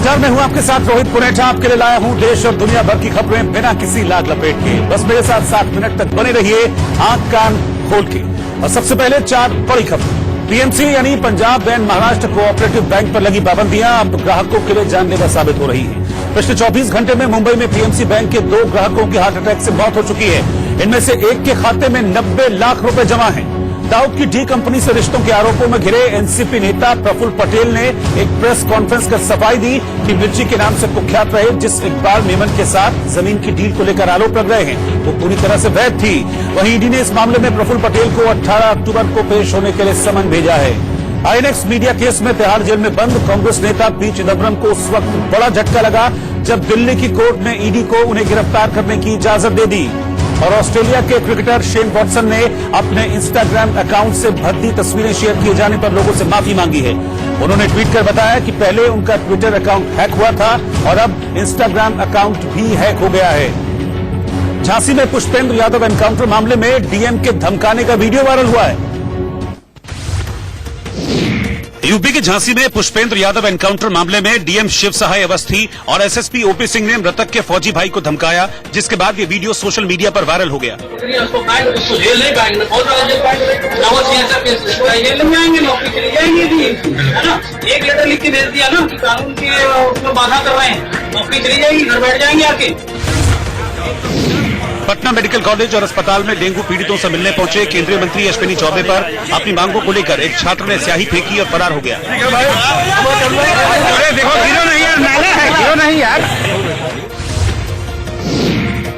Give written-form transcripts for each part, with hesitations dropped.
नमस्कार, मैं हूं आपके साथ रोहित पुनेठा। आपके लिए लाया हूं देश और दुनिया भर की खबरें बिना किसी लाग लपेट के। बस मेरे साथ 7 मिनट तक बने रहिए आंख कान खोल के। और सबसे पहले 4 बड़ी खबर। पीएमसी यानी Punjab and Maharashtra cooperative bank पर लगी पाबंदियां अब ग्राहकों के लिए जानलेवा साबित हो रही है। पिछले 24 घंटे में मुंबई में पीएमसी बैंक के 2 ग्राहकों की हार्ट अटैक से मौत हो चुकी है। इनमें से एक के खाते में 90 लाख रुपए जमा है। दाऊद की डी कंपनी से रिश्तों के आरोपों में घिरे एनसीपी नेता प्रफुल्ल पटेल ने एक प्रेस कॉन्फ्रेंस कर सफाई दी कि मिर्ची के नाम से कुख्यात रहे जिस इकबाल मेमन के साथ जमीन की डील को लेकर आरोप लग रहे हैं वो पूरी तरह से वैध थी। वहीं ईडी ने इस मामले में प्रफुल्ल पटेल को 18 अक्टूबर को पेश होने के लिए समन भेजा है। आईएनएक्स मीडिया केस में तिहाड़ जेल में बंद कांग्रेस नेता पी चिदम्बरम को उस वक्त बड़ा झटका लगा जब दिल्ली की कोर्ट ने ईडी को उन्हें गिरफ्तार करने की इजाजत दे दी। और ऑस्ट्रेलिया के क्रिकेटर शेन वॉटसन ने अपने इंस्टाग्राम अकाउंट से भद्दी तस्वीरें शेयर किए जाने पर लोगों से माफी मांगी है। उन्होंने ट्वीट कर बताया कि पहले उनका ट्विटर अकाउंट हैक हुआ था और अब इंस्टाग्राम अकाउंट भी हैक हो गया है। झांसी में पुष्पेंद्र यादव एनकाउंटर मामले में डीएम के धमकाने का वीडियो वायरल हुआ है। यूपी के झांसी में पुष्पेंद्र यादव एनकाउंटर मामले में डीएम शिव सहाय अवस्थी और एसएसपी ओपी सिंह ने मृतक के फौजी भाई को धमकाया, जिसके बाद ये वीडियो सोशल मीडिया पर वायरल हो गया। एक लेटर लिख के भेज दिया ना कि कानून की उसमें बाधा कर रहे हैं, नौकरी चली जाएगी, घर बैठ जाएंगे आके। पटना मेडिकल कॉलेज और अस्पताल में डेंगू पीड़ितों से मिलने पहुंचे केंद्रीय मंत्री अश्विनी चौबे पर अपनी मांगों को लेकर एक छात्र ने स्याही फेंकी और फरार हो गया।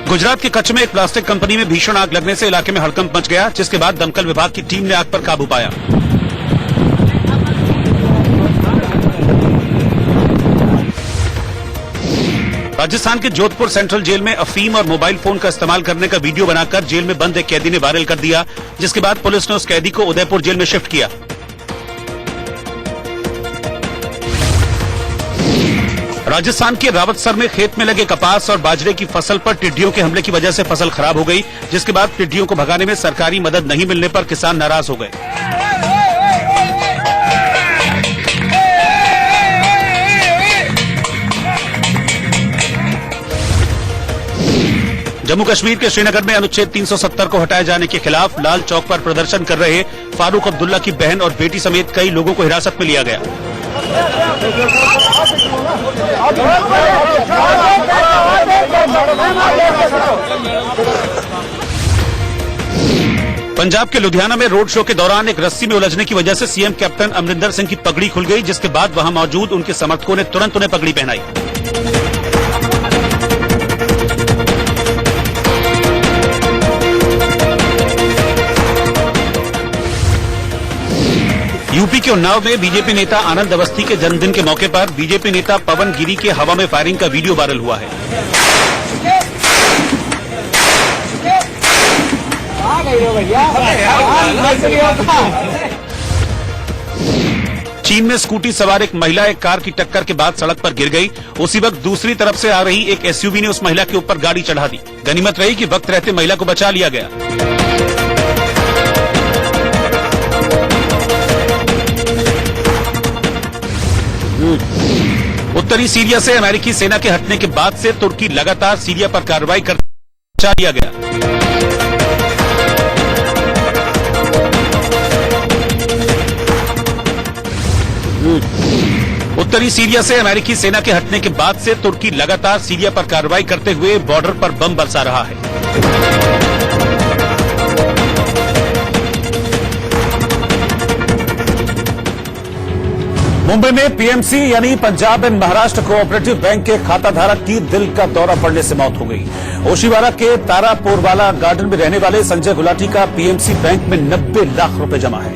गुजरात के कच्छ में एक प्लास्टिक कंपनी में भीषण आग लगने से इलाके में हड़कंप मच गया, जिसके बाद दमकल विभाग की टीम ने आग पर काबू पाया। राजस्थान के जोधपुर सेंट्रल जेल में अफीम और मोबाइल फोन का इस्तेमाल करने का वीडियो बनाकर जेल में बंद एक कैदी ने वायरल कर दिया, जिसके बाद पुलिस ने उस कैदी को उदयपुर जेल में शिफ्ट किया। राजस्थान के रावतसर में खेत में लगे कपास और बाजरे की फसल पर टिड्डियों के हमले की वजह से फसल खराब हो गई, जिसके बाद टिड्डियों को भगाने में सरकारी मदद नहीं मिलने पर किसान नाराज हो गए। जम्मू कश्मीर के श्रीनगर में अनुच्छेद 370 को हटाए जाने के खिलाफ लाल चौक पर प्रदर्शन कर रहे फारूक अब्दुल्ला की बहन और बेटी समेत कई लोगों को हिरासत में लिया गया। पंजाब के लुधियाना में रोड शो के दौरान एक रस्सी में उलझने की वजह से सीएम कैप्टन अमरिंदर सिंह की पगड़ी खुल गई, जिसके बाद वहां मौजूद उनके समर्थकों ने तुरंत उन्हें पगड़ी पहनाई। यूपी के उन्नाव में बीजेपी नेता आनंद अवस्थी के जन्मदिन के मौके पर बीजेपी नेता पवन गिरी के हवा में फायरिंग का वीडियो वायरल हुआ है। चीन में स्कूटी सवार एक महिला एक कार की टक्कर के बाद सड़क पर गिर गई। उसी वक्त दूसरी तरफ से आ रही एक एसयूवी ने उस महिला के ऊपर गाड़ी चढ़ा दी। गनीमत रही कि वक्त रहते महिला को बचा लिया गया। उत्तरी सीरिया से अमेरिकी सेना के हटने के बाद से तुर्की लगातार सीरिया पर कार्रवाई कर बचा लिया गया। उत्तरी सीरिया से अमेरिकी सेना के हटने के बाद से तुर्की लगातार सीरिया पर कार्रवाई करते हुए बॉर्डर पर बम बरसा रहा है। मुंबई में पीएमसी यानी Punjab and Maharashtra cooperative bank के खाता धारक की दिल का दौरा पड़ने से मौत हो गई। ओशीवारा के तारापोरवाला गार्डन में रहने वाले संजय गुलाटी का पीएमसी बैंक में 90 लाख रुपए जमा है।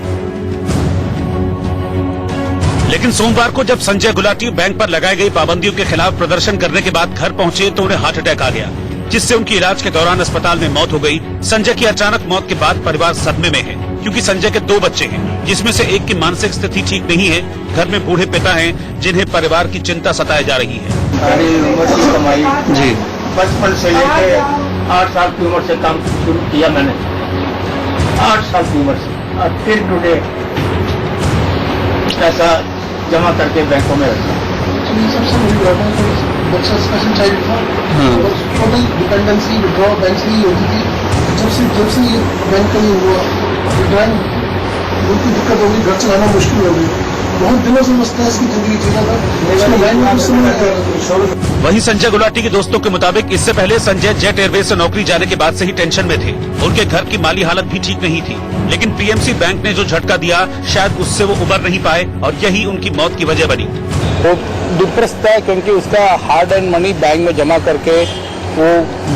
लेकिन सोमवार को जब संजय गुलाटी बैंक पर लगाई गई पाबंदियों के खिलाफ प्रदर्शन करने के बाद घर पहुंचे तो उन्हें हार्ट अटैक आ गया, जिससे उनकी इलाज के दौरान अस्पताल में मौत हो गई। संजय की अचानक मौत के बाद परिवार सदमे में है, क्योंकि संजय के 2 बच्चे हैं, जिसमें से एक की मानसिक स्थिति ठीक नहीं है। घर में बूढ़े पिता हैं, जिन्हें परिवार की चिंता सताई जा रही है। सारी उम्र की कमाई जी बचपन से लेकर 8 साल की उम्र से काम शुरू किया मैंने। 8 साल की उम्र से और फिर टुडे पैसा जमा करके बैंकों में रखा। ये सबसे बड़ी बात है कि बच्चा स्पेशल चाइल्ड था और टोटल डिपेंडेंसी विड्रॉ बैंक से ही होती थी। जब से ये बैंक का ये हुआ विड्रॉइंग उनकी दिक्कत होगी, घर चलाना मुश्किल हो गई। बहुत दिनों से मस्त की जिंदगी जीना था, बैंक में कुछ समझ नहीं आ रहा था। वहीं संजय गुलाटी के दोस्तों के मुताबिक इससे पहले संजय जेट एयरवेज से नौकरी जाने के बाद से ही टेंशन में थे। उनके घर की माली हालत भी ठीक नहीं थी, लेकिन पीएमसी बैंक ने जो झटका दिया शायद उससे वो उबर नहीं पाए और यही उनकी मौत की वजह बनी। वो डिप्रेस्ड है क्योंकि उसका हार्ड एंड मनी बैंक में जमा करके वो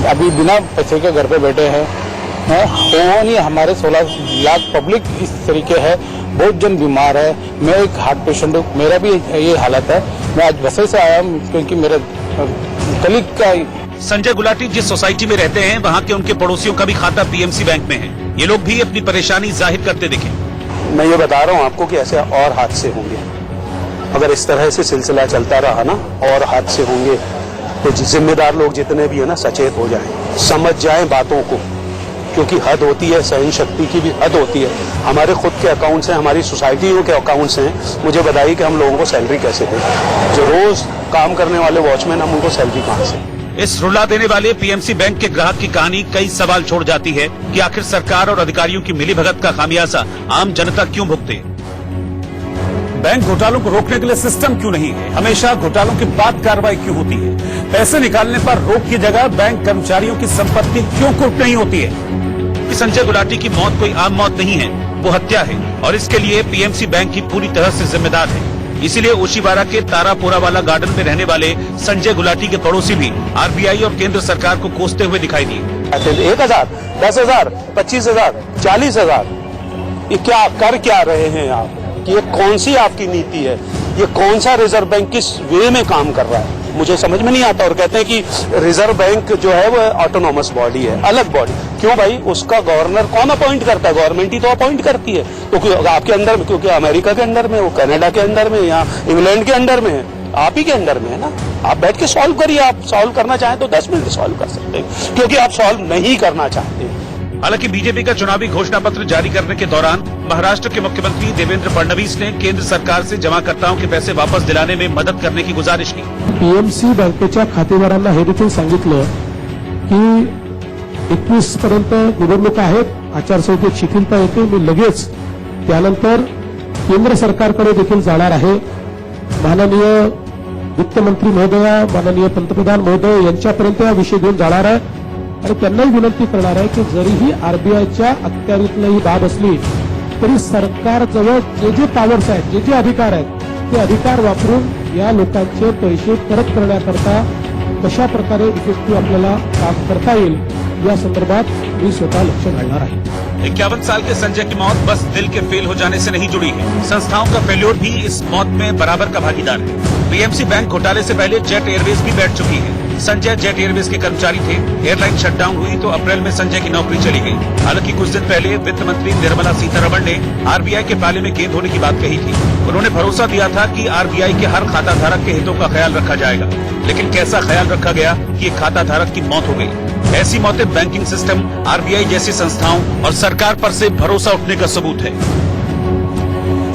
अभी बिना पैसे के घर पे बैठे हैं। वो नहीं, हमारे 16 लाख पब्लिक इस तरीके है, बहुत जन बीमार है। मैं एक हार्ट पेशेंट हूँ, मेरा भी ये हालत है। मैं आज वसई से आया हूँ क्योंकि मेरे कलीग का। संजय गुलाटी जिस सोसाइटी में रहते हैं वहाँ के उनके पड़ोसियों का भी खाता पीएमसी बैंक में है। ये लोग भी अपनी परेशानी जाहिर करते दिखे। मैं ये बता रहा हूँ आपको कि ऐसे और हादसे होंगे, अगर इस तरह से सिलसिला चलता रहा ना और हादसे होंगे, तो जिम्मेदार लोग जितने भी है ना सचेत हो जाएं, समझ जाएं बातों को, क्योंकि हद होती है, सहन शक्ति की भी हद होती है। हमारे खुद के अकाउंट्स हैं, हमारी सोसाइटियों के अकाउंट्स हैं। मुझे बताइए कि हम लोगों को सैलरी कैसे दें? जो रोज काम करने वाले वॉचमैन, हम उनको सैलरी कहाँ से? इस रुला देने वाले पीएमसी बैंक के ग्राहक की कहानी कई सवाल छोड़ जाती है कि आखिर सरकार और अधिकारियों की मिलीभगत का खामियाजा आम जनता क्यों भुगते? बैंक घोटालों को रोकने के लिए सिस्टम क्यों नहीं है? हमेशा घोटालों के बाद कार्रवाई क्यों होती है? पैसे निकालने पर रोक की जगह बैंक कर्मचारियों की संपत्ति क्यों कुर्क नहीं होती है? कि संजय गुलाटी की मौत कोई आम मौत नहीं है, वो हत्या है और इसके लिए पीएमसी बैंक ही पूरी तरह से जिम्मेदार है। इसीलिए ओशीवारा के तारापोरा वाला गार्डन में रहने वाले संजय गुलाटी के पड़ोसी भी आरबीआई और केंद्र सरकार को कोसते हुए दिखाई दिए। 1,000, 10,000, 25,000, 40,000, ये क्या कर क्या रहे हैं आप? कि ये कौन सी आपकी नीति है? ये कौन सा रिजर्व बैंक किस वे में काम कर रहा है? मुझे समझ में नहीं आता। और कहते हैं कि रिजर्व बैंक जो है वो ऑटोनॉमस बॉडी है, अलग बॉडी। क्यों भाई? उसका गवर्नर कौन अपॉइंट करता है? गवर्नमेंट ही तो अपॉइंट करती है। तो आपके अंडर में, क्योंकि अमेरिका के अंडर में, वो कनाडा के अंडर में, या इंग्लैंड के अंडर में है, आप ही के अंडर में है ना। आप बैठ के सॉल्व करिए। आप सॉल्व करना चाहें तो 10 मिनट सॉल्व कर सकते हैं, क्योंकि आप सॉल्व नहीं करना चाहते। हालांकि बीजेपी का चुनावी घोषणा पत्र जारी करने के दौरान महाराष्ट्र के मुख्यमंत्री देवेंद्र फडणवीस ने केंद्र सरकार से जमाकर्ताओं के पैसे वापस दिलाने में मदद करने की गुजारिश की। पीएमसी बँकेच्या खातेदारांना हे देखील सांगितलं की 21 पर्यंत निवडणुका आहेत, आचारसंहितेत शिथिलता येते, मी लगेच त्यानंतर केंद्र सरकारकडे देखील जाणार आहे। माननीय वित्तमंत्री महोदया, माननीय पंतप्रधान महोदय यांच्यापर्यंत हा विषय घेऊन जाणार आहे आणि त्यांनाही विनंती करणार आहे की जरीही आरबीआयच्या अखत्यारीतली ही बाब असली तरी सरकारजवळ जे जे पॉवर्स आहेत, जे जे अधिकार आहेत, ते अधिकार वापरून या लोकांचे पैसे परत करण्याकरता कशा प्रकारे इफेक्टिव्ह आपल्याला काम करता येईल या संदर्भात मी स्वतः लक्ष घालणार आहे। 51 साल के संजय की मौत बस दिल के फेल हो जाने से नहीं जुड़ी है। संस्थाओं का फेल्योर भी इस मौत में बराबर का भागीदार है। पीएमसी बैंक घोटाले से पहले जेट एयरवेज भी बैठ चुकी है। संजय जेट एयरवेज के कर्मचारी थे। एयरलाइन शटडाउन हुई तो अप्रैल में संजय की नौकरी चली गई। हालांकि कुछ दिन पहले वित्त मंत्री निर्मला सीतारमण ने आरबीआई के पाले में गेंद होने की बात कही थी। उन्होंने भरोसा दिया था कि आरबीआई के हर खाता धारक के हितों का ख्याल रखा जाएगा, लेकिन कैसा ख्याल रखा गया कि एक खाता धारक की मौत हो गई। ऐसी मौतें बैंकिंग सिस्टम, आरबीआई जैसी संस्थाओं और सरकार पर से भरोसा उठने का सबूत है।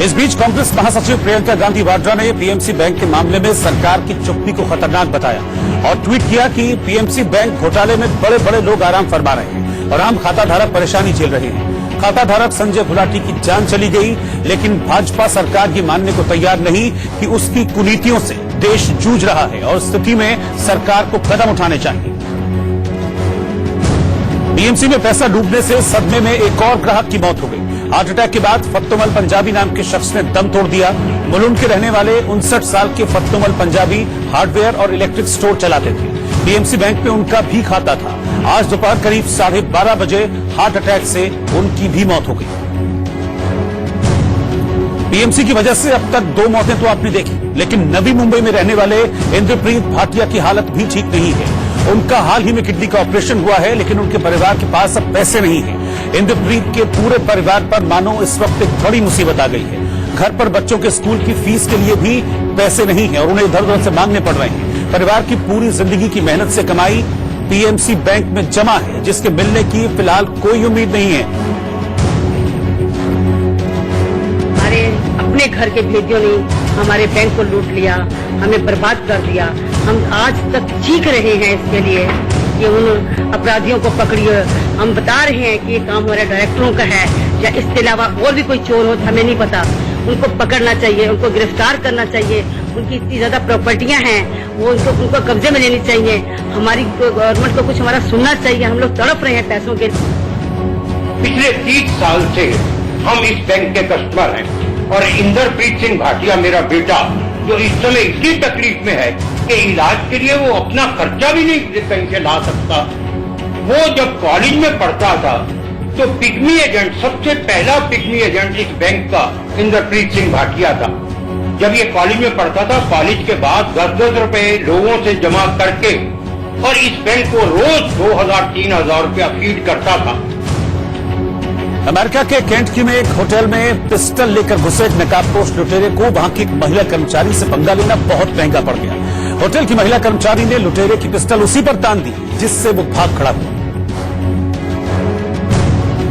इस बीच कांग्रेस महासचिव प्रियंका गांधी वाड्रा ने पीएमसी बैंक के मामले में सरकार की चुप्पी को खतरनाक बताया और ट्वीट किया कि पीएमसी बैंक घोटाले में बड़े बड़े लोग आराम फरमा रहे हैं और आम खाता धारक परेशानी झेल रहे हैं। खाता धारक संजय गुलाटी की जान चली गई, लेकिन भाजपा सरकार ये मानने को तैयार नहीं कि उसकी कुनीतियों से देश जूझ रहा है और स्थिति में सरकार को कदम उठाने चाहिए। पीएमसी में पैसा डूबने से सदमे में एक और ग्राहक की मौत हो गई। हार्ट अटैक के बाद फत्तुमल पंजाबी नाम के शख्स ने दम तोड़ दिया। मुलुंड के रहने वाले 59 साल के फत्तुमल पंजाबी हार्डवेयर और इलेक्ट्रिक स्टोर चलाते थे। पीएमसी बैंक में उनका भी खाता था। आज दोपहर करीब 12:30 बजे हार्ट अटैक से उनकी भी मौत हो गई। पीएमसी की वजह से अब तक 2 मौतें तो आपने देखी, लेकिन नवी मुंबई में रहने वाले इंद्रप्रीत भाटिया की हालत भी ठीक नहीं है। उनका हाल ही में किडनी का ऑपरेशन हुआ है, लेकिन उनके परिवार के पास अब पैसे नहीं है। इंद्रप्रीत के पूरे परिवार पर मानो इस वक्त एक बड़ी मुसीबत आ गई है। घर पर बच्चों के स्कूल की फीस के लिए भी पैसे नहीं है और उन्हें इधर उधर से मांगने पड़ रहे हैं। परिवार की पूरी जिंदगी की मेहनत से कमाई पीएमसी बैंक में जमा है, जिसके मिलने की फिलहाल कोई उम्मीद नहीं है। हमारे अपने घर के भेजियों ने हमारे बैंक को लूट लिया, हमें बर्बाद कर दिया। हम आज तक चीख रहे हैं इसके लिए कि उन अपराधियों को पकड़िए। हम बता रहे हैं कि ये काम हमारे डायरेक्टरों का है, या इसके अलावा और भी कोई चोर हो तो हमें नहीं पता। उनको पकड़ना चाहिए, उनको गिरफ्तार करना चाहिए। उनकी इतनी ज्यादा प्रॉपर्टियां हैं, वो उनको कब्जे में लेनी चाहिए। हमारी गवर्नमेंट को कुछ हमारा सुनना चाहिए। हम लोग तड़प रहे हैं पैसों के। पिछले 30 साल से हम इस बैंक के कस्टमर हैं और इंदरप्रीत सिंह भाटिया मेरा बेटा, जो इस समय इतनी तकलीफ में है कि इलाज के लिए वो अपना खर्चा भी नहीं कहीं से ला सकता। वो जब कॉलेज में पढ़ता था तो पिग्मी एजेंट, सबसे पहला पिग्मी एजेंट इस बैंक का इंदरप्रीत सिंह भाटिया था। जब ये कॉलेज में पढ़ता था, कॉलेज के बाद 10-10 रुपए लोगों से जमा करके और इस बैंक को रोज 2,000-3,000 रुपया फीड करता था। अमेरिका के केंटकी में एक होटल में पिस्टल लेकर घुसे एक नकाबपोश लुटेरे को वहां की एक महिला कर्मचारी से पंगा लेना बहुत महंगा पड़ गया। होटल की महिला कर्मचारी ने लुटेरे की पिस्टल उसी पर तान दी जिससे वो भाग खड़ा हुआ।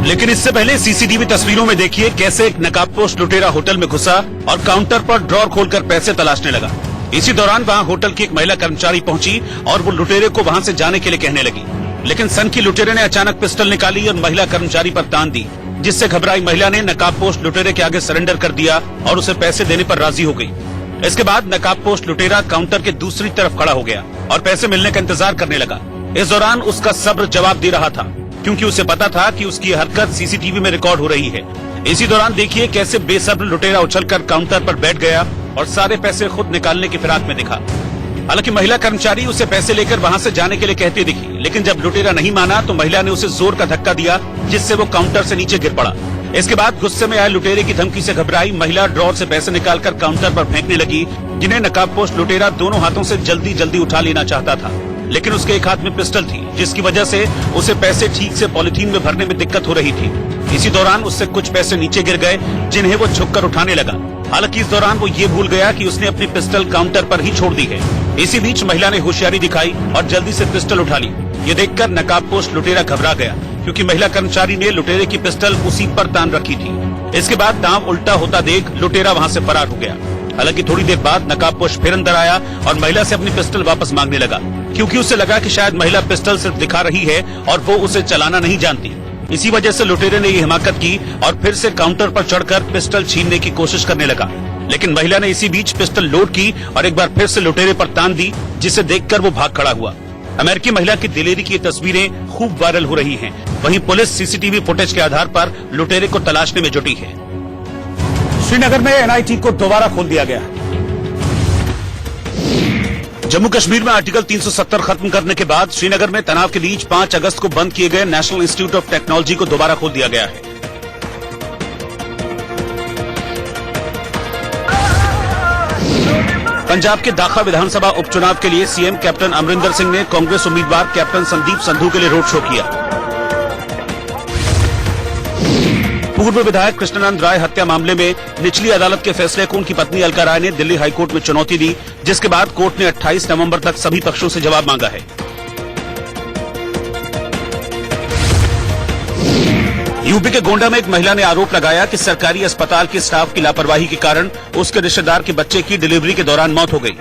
लेकिन इससे पहले सीसीटीवी तस्वीरों में देखिए कैसे एक नकाबपोश लुटेरा होटल में घुसा और काउंटर पर ड्रॉर खोलकर पैसे तलाशने लगा। इसी दौरान वहां होटल की एक महिला कर्मचारी पहुंची और वो लुटेरे को वहां से जाने के लिए कहने लगी, लेकिन सन की लुटेरे ने अचानक पिस्टल निकाली और महिला कर्मचारी पर तान दी, जिससे घबराई महिला ने नकाबपोश लुटेरे के आगे सरेंडर कर दिया और उसे पैसे देने पर राजी हो गई। इसके बाद नकाबपोश लुटेरा काउंटर के दूसरी तरफ खड़ा हो गया और पैसे मिलने का इंतजार करने लगा। इस दौरान उसका सब्र जवाब दे रहा था, क्योंकि उसे पता था कि उसकी हरकत सीसीटीवी में रिकॉर्ड हो रही है। इसी दौरान देखिए कैसे बेसब्र लुटेरा उछलकर काउंटर पर बैठ गया और सारे पैसे खुद निकालने की फिराक में दिखा। हालांकि महिला कर्मचारी उसे पैसे लेकर वहां से जाने के लिए कहती दिखी, लेकिन जब लुटेरा नहीं माना तो महिला ने उसे जोर का धक्का दिया, जिससे वो काउंटर से नीचे गिर पड़ा। इसके बाद गुस्से में आए लुटेरे की धमकी से घबराई महिला ड्रॉर से पैसे निकालकर काउंटर पर फेंकने लगी, जिन्हें नकाबपोश लुटेरा दोनों हाथों से जल्दी जल्दी उठा लेना चाहता था, लेकिन उसके एक हाथ में पिस्टल थी, जिसकी वजह से उसे पैसे ठीक से पॉलिथीन में भरने में दिक्कत हो रही थी। इसी दौरान उससे कुछ पैसे नीचे गिर गए, जिन्हें वो झुककर उठाने लगा। हालांकि इस दौरान वो ये भूल गया कि उसने अपनी पिस्टल काउंटर पर ही छोड़ दी है। इसी बीच महिला ने होशियारी दिखाई और जल्दी से पिस्टल उठा ली। ये देखकर नकाबपोश लुटेरा घबरा गया, क्योंकि महिला कर्मचारी ने लुटेरे की पिस्टल उसी पर तान रखी थी। इसके बाद दांव उल्टा होता देख लुटेरा वहां से फरार हो गया। हालांकि थोड़ी देर बाद नकाबपोश फिर अंदर आया और महिला से अपनी पिस्टल वापस मांगने लगा, क्योंकि उसे लगा कि शायद महिला पिस्टल सिर्फ दिखा रही है और वो उसे चलाना नहीं जानती। इसी वजह से लुटेरे ने ये हिमाकत की और फिर से काउंटर पर चढ़कर पिस्टल छीनने की कोशिश करने लगा, लेकिन महिला ने इसी बीच पिस्टल लोड की और एक बार फिर से लुटेरे पर तान दी, जिसे देखकर वो भाग खड़ा हुआ। अमेरिकी महिला की दिलेरी की तस्वीरें खूब वायरल हो रही हैं। वहीं पुलिस सीसीटीवी फुटेज के आधार पर लुटेरे को तलाशने में जुटी है। श्रीनगर में एनआईटी को दोबारा खोल दिया गया है। जम्मू कश्मीर में आर्टिकल 370 खत्म करने के बाद श्रीनगर में तनाव के बीच 5 अगस्त को बंद किए गए नेशनल इंस्टीट्यूट ऑफ टेक्नोलॉजी को दोबारा खोल दिया गया है। पंजाब के दाखा विधानसभा उपचुनाव के लिए सीएम कैप्टन अमरिंदर सिंह ने कांग्रेस उम्मीदवार कैप्टन संदीप संधू के लिए रोड शो किया। पूर्व विधायक कृष्णानंद राय हत्या मामले में निचली अदालत के फैसले को उनकी पत्नी अलका राय ने दिल्ली हाईकोर्ट में चुनौती दी, जिसके बाद कोर्ट ने 28 नवंबर तक सभी पक्षों से जवाब मांगा है। यूपी के गोंडा में एक महिला ने आरोप लगाया कि सरकारी अस्पताल के स्टाफ की लापरवाही के कारण उसके रिश्तेदार के बच्चे की डिलीवरी के दौरान मौत हो गई।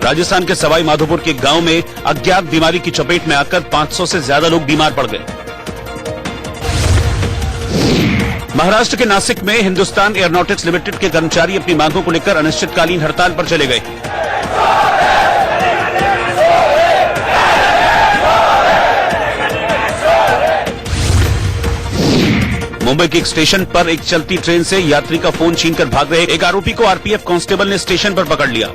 राजस्थान के सवाई माधोपुर के गांव में अज्ञात बीमारी की चपेट में आकर 500 से ज्यादा लोग बीमार पड़ गए। महाराष्ट्र के नासिक में हिंदुस्तान एयरोनॉटिक्स लिमिटेड के कर्मचारी अपनी मांगों को लेकर अनिश्चितकालीन हड़ताल पर चले गए। मुंबई के एक स्टेशन पर एक चलती ट्रेन से यात्री का फोन छीनकर भाग रहे एक आरोपी को आरपीएफ कांस्टेबल ने स्टेशन पर पकड़ लिया।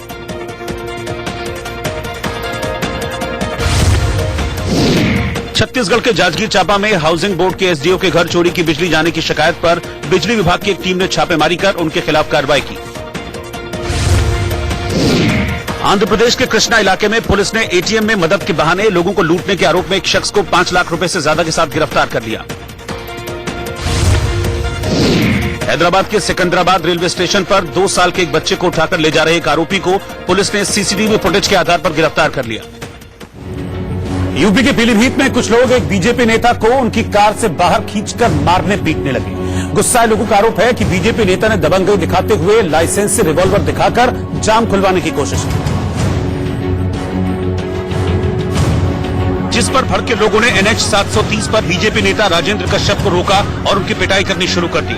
छत्तीसगढ़ के जांजगीर चांपा में हाउसिंग बोर्ड के एसडीओ के घर चोरी की बिजली जाने की शिकायत पर बिजली विभाग की एक टीम ने छापेमारी कर उनके खिलाफ कार्रवाई की। आंध्र प्रदेश के कृष्णा इलाके में पुलिस ने एटीएम में मदद के बहाने लोगों को लूटने के आरोप में एक शख्स को 5 लाख रुपए से ज्यादा के साथ गिरफ्तार कर लिया। हैदराबाद के सिकंदराबाद रेलवे स्टेशन पर 2 साल के एक बच्चे को उठाकर ले जा रहे एक आरोपी को पुलिस ने सीसीटीवी फुटेज के आधार पर गिरफ्तार कर लिया। यूपी के पीलीभीत में कुछ लोग एक बीजेपी नेता को उनकी कार से बाहर खींचकर मारने पीटने लगे। गुस्साए लोगों का आरोप है कि बीजेपी नेता ने दबंगई दिखाते हुए लाइसेंस से रिवॉल्वर दिखाकर जाम खुलवाने की कोशिश की, जिस पर भड़के लोगों ने NH 730 पर बीजेपी नेता राजेंद्र कश्यप को रोका और उनकी पिटाई करनी शुरू कर दी।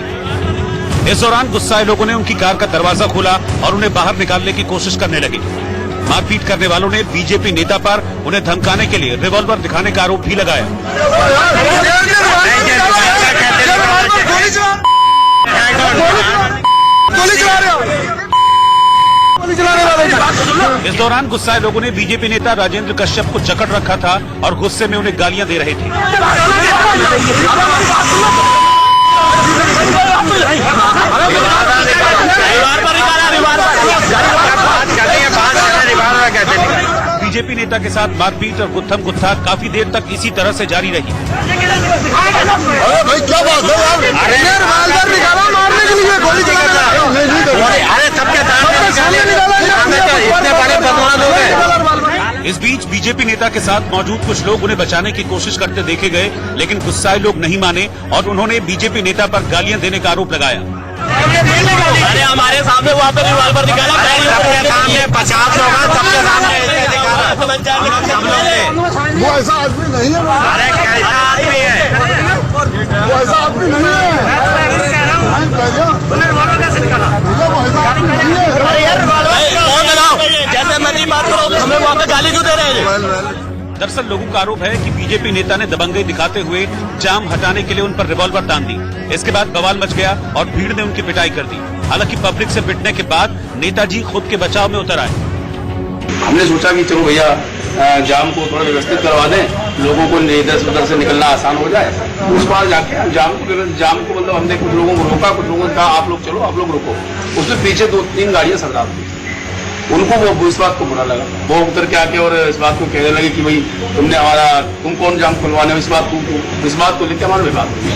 इस दौरान गुस्साए लोगों ने उनकी कार का दरवाजा खोला और उन्हें बाहर निकालने की कोशिश करने लगे। मारपीट करने वालों ने बीजेपी नेता पर उन्हें धमकाने के लिए रिवॉल्वर दिखाने का आरोप भी लगाया। इस दौरान गुस्साए लोगों ने बीजेपी नेता राजेंद्र कश्यप को जकड़ रखा था और गुस्से में उन्हें गालियां दे रहे थे। बीजेपी नेता के साथ मारपीट और गुत्थम गुत्था काफी देर तक इसी तरह से जारी रही। अरे भाई क्या बात है यार? रिवॉल्वर निकाला मारने के लिए, गोली अरे सबके सामने इतने बड़े बदमाश हो गए। इस बीच बीजेपी नेता के साथ मौजूद कुछ लोग उन्हें बचाने की कोशिश करते देखे गए, लेकिन गुस्साए लोग नहीं माने और उन्होंने बीजेपी नेता पर गालियां देने का आरोप लगाया। अरे हमारे सामने वहाँ पे रिवॉल्वर निकाला, सबके सामने 50 लोग हैं, सबके सामने वो ऐसा आदमी नहीं है। अरे कैसा आदमी है वो? ऐसा आदमी नहीं है। जैसे मैं नहीं बात करो, हमें वहाँ पे गाली क्यों दे रहे हैं? दरअसल लोगों का आरोप है कि बीजेपी नेता ने दबंगई दिखाते हुए जाम हटाने के लिए उन पर रिवॉल्वर तान दी। इसके बाद बवाल मच गया और भीड़ ने उनकी पिटाई कर दी। हालांकि पब्लिक से पिटने के बाद नेताजी खुद के बचाव में उतर आए। हमने सोचा कि चलो भैया जाम को थोड़ा व्यवस्थित करवा दें, लोगों को इधर से उधर से निकलना आसान हो जाए। उस बार जाके जाम को मतलब हमने कुछ लोगों को रोका, कुछ लोगों ने कहा आप लोग चलो, आप लोग रुको। उसमें पीछे 2-3 गाड़ियां सरदार थी, उनको वो इस बात को बुरा लगा। वो उतर के आके और इस बात को कहने लगे कि भाई तुम कौन जाम खुलवाने हो, इस बात को लेकर हमारा विवाद हो गया।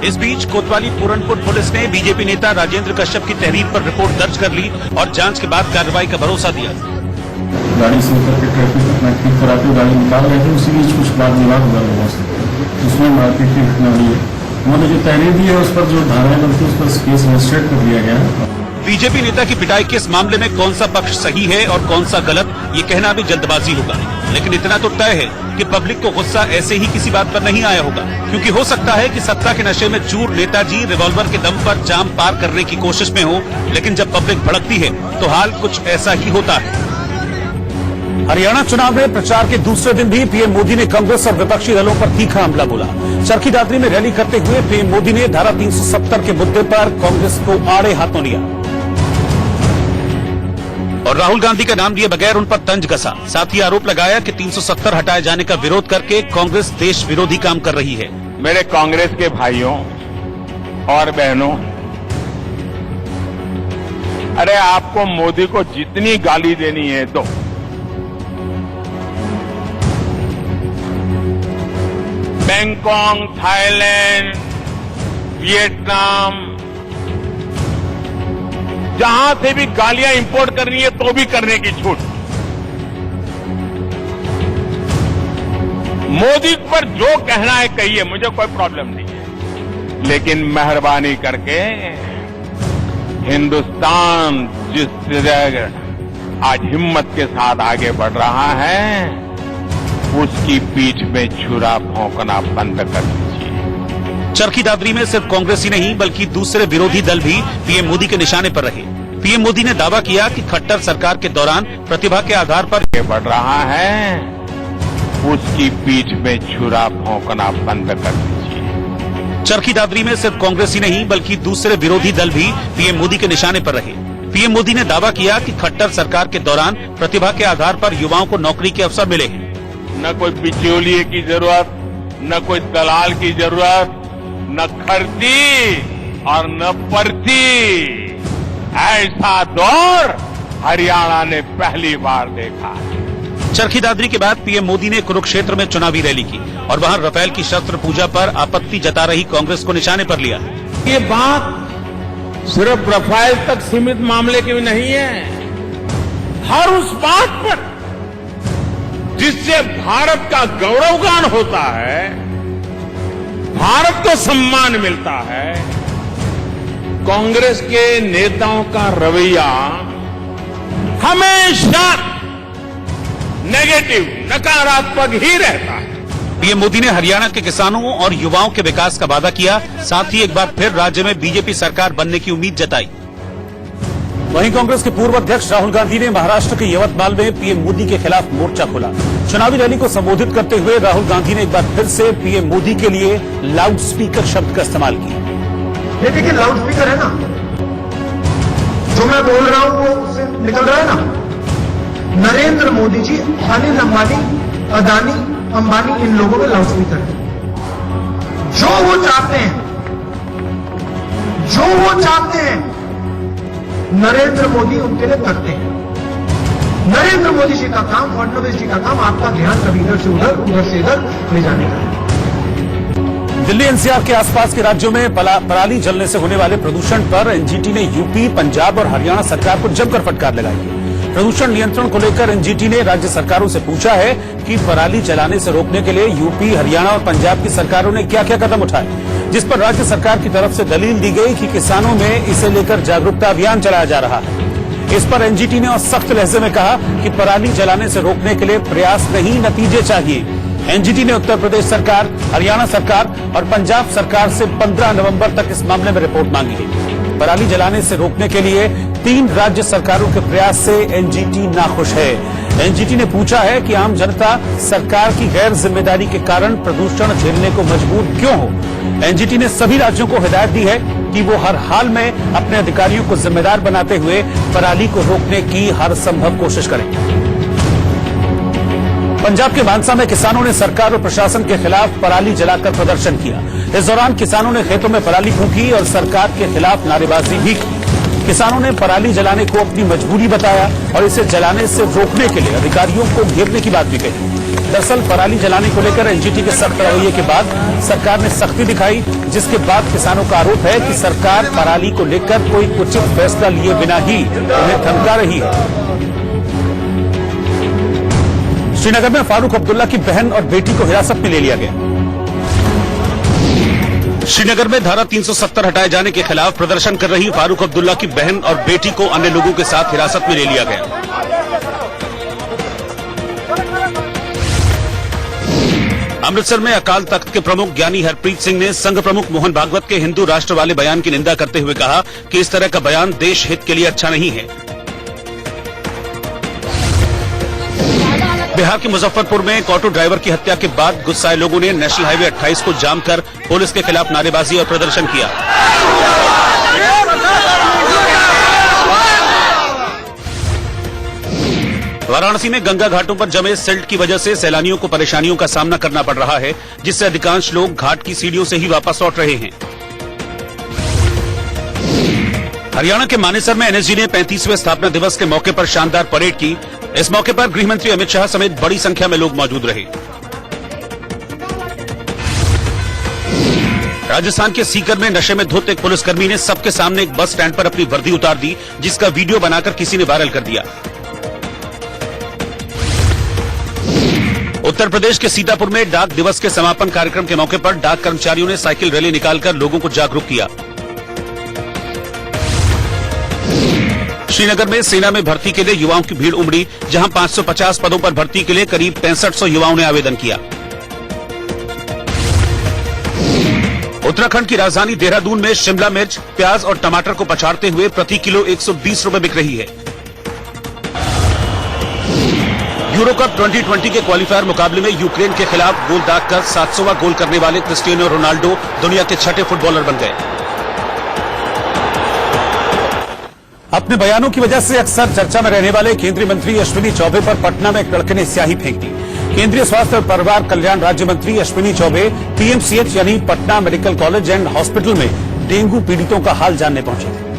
इस बीच कोतवाली पूरनपुर पुलिस ने बीजेपी नेता राजेंद्र कश्यप की तहरीर पर रिपोर्ट दर्ज कर ली और जांच के बाद कार्रवाई का भरोसा दिया। गाड़ी से उतर के ट्रैफिक अपना ठीक कराते गाड़ी निकाल रहे थे, उसी बीच कुछ बात विवाद हुआ लोगों से, उसमें मारपीट की घटना हुई है। उन्होंने जो तहरीर दी है उस पर जो धाराएं बनती है उस पर केस रजिस्टर्ड कर दिया गया। बीजेपी नेता की पिटाई के इस मामले में कौन सा पक्ष सही है और कौन सा गलत, ये कहना भी जल्दबाजी होगा। लेकिन इतना तो तय है कि पब्लिक को गुस्सा ऐसे ही किसी बात पर नहीं आया होगा, क्योंकि हो सकता है कि सत्ता के नशे में चूर नेताजी रिवॉल्वर के दम पर जाम पार करने की कोशिश में हो, लेकिन जब पब्लिक भड़कती है तो हाल कुछ ऐसा ही होता है। हरियाणा चुनाव में प्रचार के दूसरे दिन भी पीएम मोदी ने कांग्रेस और विपक्षी दलों पर तीखा हमला बोला। चरखी दादरी में रैली करते हुए पीएम मोदी ने धारा 370 के मुद्दे पर कांग्रेस को आड़े हाथों लिया और राहुल गांधी का नाम लिए बगैर उन पर तंज कसा। साथ ही आरोप लगाया कि 370 हटाए जाने का विरोध करके कांग्रेस देश विरोधी काम कर रही है। मेरे कांग्रेस के भाइयों और बहनों, अरे आपको मोदी को जितनी गाली देनी है दो। बैंकॉक, थाईलैंड, वियतनाम, जहां से भी गालियां इंपोर्ट करनी है तो भी करने की छूट। मोदी पर जो कहना है कहिए, मुझे कोई प्रॉब्लम नहीं है, लेकिन मेहरबानी करके हिंदुस्तान जिस तरह आज हिम्मत के साथ आगे बढ़ रहा है, उसकी पीठ में छुरा भौंकना बंद कर दीजिए। चरखी दादरी में सिर्फ कांग्रेस ही नहीं बल्कि दूसरे विरोधी दल भी पीएम मोदी के निशाने पर रहे। पीएम मोदी ने दावा किया कि खट्टर सरकार के दौरान प्रतिभा के आधार पर बढ़ रहा है, उसकी पीठ में छुरा भौंकना बंद कर दीजिए। चरखी दादरी में सिर्फ कांग्रेस ही नहीं बल्कि दूसरे विरोधी दल भी पीएम मोदी के निशाने पर रहे। पीएम मोदी ने दावा किया कि खट्टर सरकार के दौरान प्रतिभा के आधार पर युवाओं को नौकरी के अवसर मिले हैं। न कोई बिचौलिए की जरूरत, न कोई दलाल की जरूरत, न खर्ची और न पर्ची। ऐसा दौर हरियाणा ने पहली बार देखा है। चरखी दादरी के बाद पीएम मोदी ने कुरुक्षेत्र में चुनावी रैली की और वहां राफेल की शस्त्र पूजा पर आपत्ति जता रही कांग्रेस को निशाने पर लिया। ये बात सिर्फ राफेल तक सीमित मामले की नहीं है, हर उस बात पर जिससे भारत का गौरवगान होता है, भारत को सम्मान मिलता है, कांग्रेस के नेताओं का रवैया हमेशा नेगेटिव, नकारात्मक ही रहता है। पीएम मोदी ने हरियाणा के किसानों और युवाओं के विकास का वादा किया, साथ ही एक बार फिर राज्य में बीजेपी सरकार बनने की उम्मीद जताई। वहीं कांग्रेस के पूर्व अध्यक्ष राहुल गांधी ने महाराष्ट्र के यवतमाल में पीएम मोदी के खिलाफ मोर्चा खोला। चुनावी रैली को संबोधित करते हुए राहुल गांधी ने एक बार फिर से पीएम मोदी के लिए लाउड स्पीकर शब्द का इस्तेमाल किया। ये देखिए लाउड स्पीकर है ना, जो मैं बोल रहा हूं वो उससे निकल रहा है ना। नरेंद्र मोदी जी, अनिल अंबानी, अदानी, अंबानी, इन लोगों में लाउड स्पीकर है। जो वो चाहते हैं, जो वो चाहते हैं, नरेंद्र मोदी उनके लिए करते हैं। नरेंद्र मोदी जी का काम, फडणवीस जी का काम आपका ध्यान कभी इधर से उधर से इधर ले जाने का है। दिल्ली एनसीआर के आसपास के राज्यों में पराली जलने से होने वाले प्रदूषण पर एनजीटी ने यूपी, पंजाब और हरियाणा सरकार को जमकर फटकार लगाई है। प्रदूषण नियंत्रण को लेकर एनजीटी ने राज्य सरकारों से पूछा है कि पराली जलाने से रोकने के लिए यूपी, हरियाणा और पंजाब की सरकारों ने क्या क्या कदम उठाए, जिस पर राज्य सरकार की तरफ से दलील दी गई कि किसानों में इसे लेकर जागरूकता अभियान चलाया जा रहा है। इस पर एनजीटी ने और सख्त लहजे में कहा कि पराली जलाने से रोकने के लिए प्रयास नहीं, नतीजे चाहिए। एनजीटी ने उत्तर प्रदेश सरकार, हरियाणा सरकार और पंजाब सरकार से 15 नवंबर तक इस मामले में रिपोर्ट मांगी है। पराली जलाने से रोकने के लिए 3 राज्य सरकारों के प्रयास से एनजीटी नाखुश है। एनजीटी ने पूछा है कि आम जनता सरकार की गैर जिम्मेदारी के कारण प्रदूषण झेलने को मजबूर क्यों हो। एनजीटी ने सभी राज्यों को हिदायत दी है कि वो हर हाल में अपने अधिकारियों को जिम्मेदार बनाते हुए पराली को रोकने की हर संभव कोशिश करें। पंजाब के मानसा में किसानों ने सरकार और प्रशासन के खिलाफ पराली जलाकर प्रदर्शन किया। इस दौरान किसानों ने खेतों में पराली फूंकी और सरकार के खिलाफ नारेबाजी भी की। किसानों ने पराली जलाने को अपनी मजबूरी बताया और इसे जलाने से रोकने के लिए अधिकारियों को घेरने की बात भी कही। दरअसल पराली जलाने को लेकर एनजीटी के सख्त रवैये के बाद सरकार ने सख्ती दिखाई, जिसके बाद किसानों का आरोप है कि सरकार पराली को लेकर कोई उचित फैसला लिए बिना ही उन्हें धमका रही है। श्रीनगर में फारूक अब्दुल्ला की बहन और बेटी को हिरासत में ले लिया गया। श्रीनगर में धारा 370 हटाए जाने के खिलाफ प्रदर्शन कर रही फारूक अब्दुल्ला की बहन और बेटी को अन्य लोगों के साथ हिरासत में ले लिया गया। अमृतसर में अकाल तख्त के प्रमुख ज्ञानी हरप्रीत सिंह ने संघ प्रमुख मोहन भागवत के हिंदू राष्ट्र वाले बयान की निंदा करते हुए कहा कि इस तरह का बयान देश हित के लिए अच्छा नहीं है। बिहार के मुजफ्फरपुर में एक ऑटो ड्राइवर की हत्या के बाद गुस्साए लोगों ने नेशनल हाईवे 28 को जाम कर पुलिस के खिलाफ नारेबाजी और प्रदर्शन किया। वाराणसी में गंगा घाटों पर जमे सिल्ट की वजह से सैलानियों को परेशानियों का सामना करना पड़ रहा है, जिससे अधिकांश लोग घाट की सीढ़ियों से ही वापस लौट रहे हैं। हरियाणा के मानेसर में एनएसजी ने 35वें स्थापना दिवस के मौके पर शानदार परेड की। इस मौके पर गृह मंत्री अमित शाह समेत बड़ी संख्या में लोग मौजूद रहे। राजस्थान के सीकर में नशे में धुत एक पुलिसकर्मी ने सबके सामने एक बस स्टैंड पर अपनी वर्दी उतार दी, जिसका वीडियो बनाकर किसी ने वायरल कर दिया। उत्तर प्रदेश के सीतापुर में डाक दिवस के समापन कार्यक्रम के मौके पर डाक कर्मचारियों ने साइकिल रैली निकालकर लोगों को जागरूक किया। श्रीनगर में सेना में भर्ती के लिए युवाओं की भीड़ उमड़ी, जहां 550 पदों पर भर्ती के लिए करीब 6500 युवाओं ने आवेदन किया। उत्तराखंड की राजधानी देहरादून में शिमला मिर्च, प्याज और टमाटर को पछाड़ते हुए प्रति किलो 120 रुपए बिक रही है। यूरो कप 2020 के क्वालीफायर मुकाबले में यूक्रेन के खिलाफ गोल दागकर 700वां गोल करने वाले क्रिस्टियानो रोनाल्डो दुनिया के 6ठे फुटबॉलर बन गए। अपने बयानों की वजह से अक्सर चर्चा में रहने वाले केंद्रीय मंत्री अश्विनी चौबे पर पटना में एक लड़के ने स्याही फेंक दी। केंद्रीय स्वास्थ्य और परिवार कल्याण राज्य मंत्री अश्विनी चौबे पीएमसीएच यानी Patna medical college and hospital में डेंगू पीड़ितों का हाल जानने पहुंचे थे।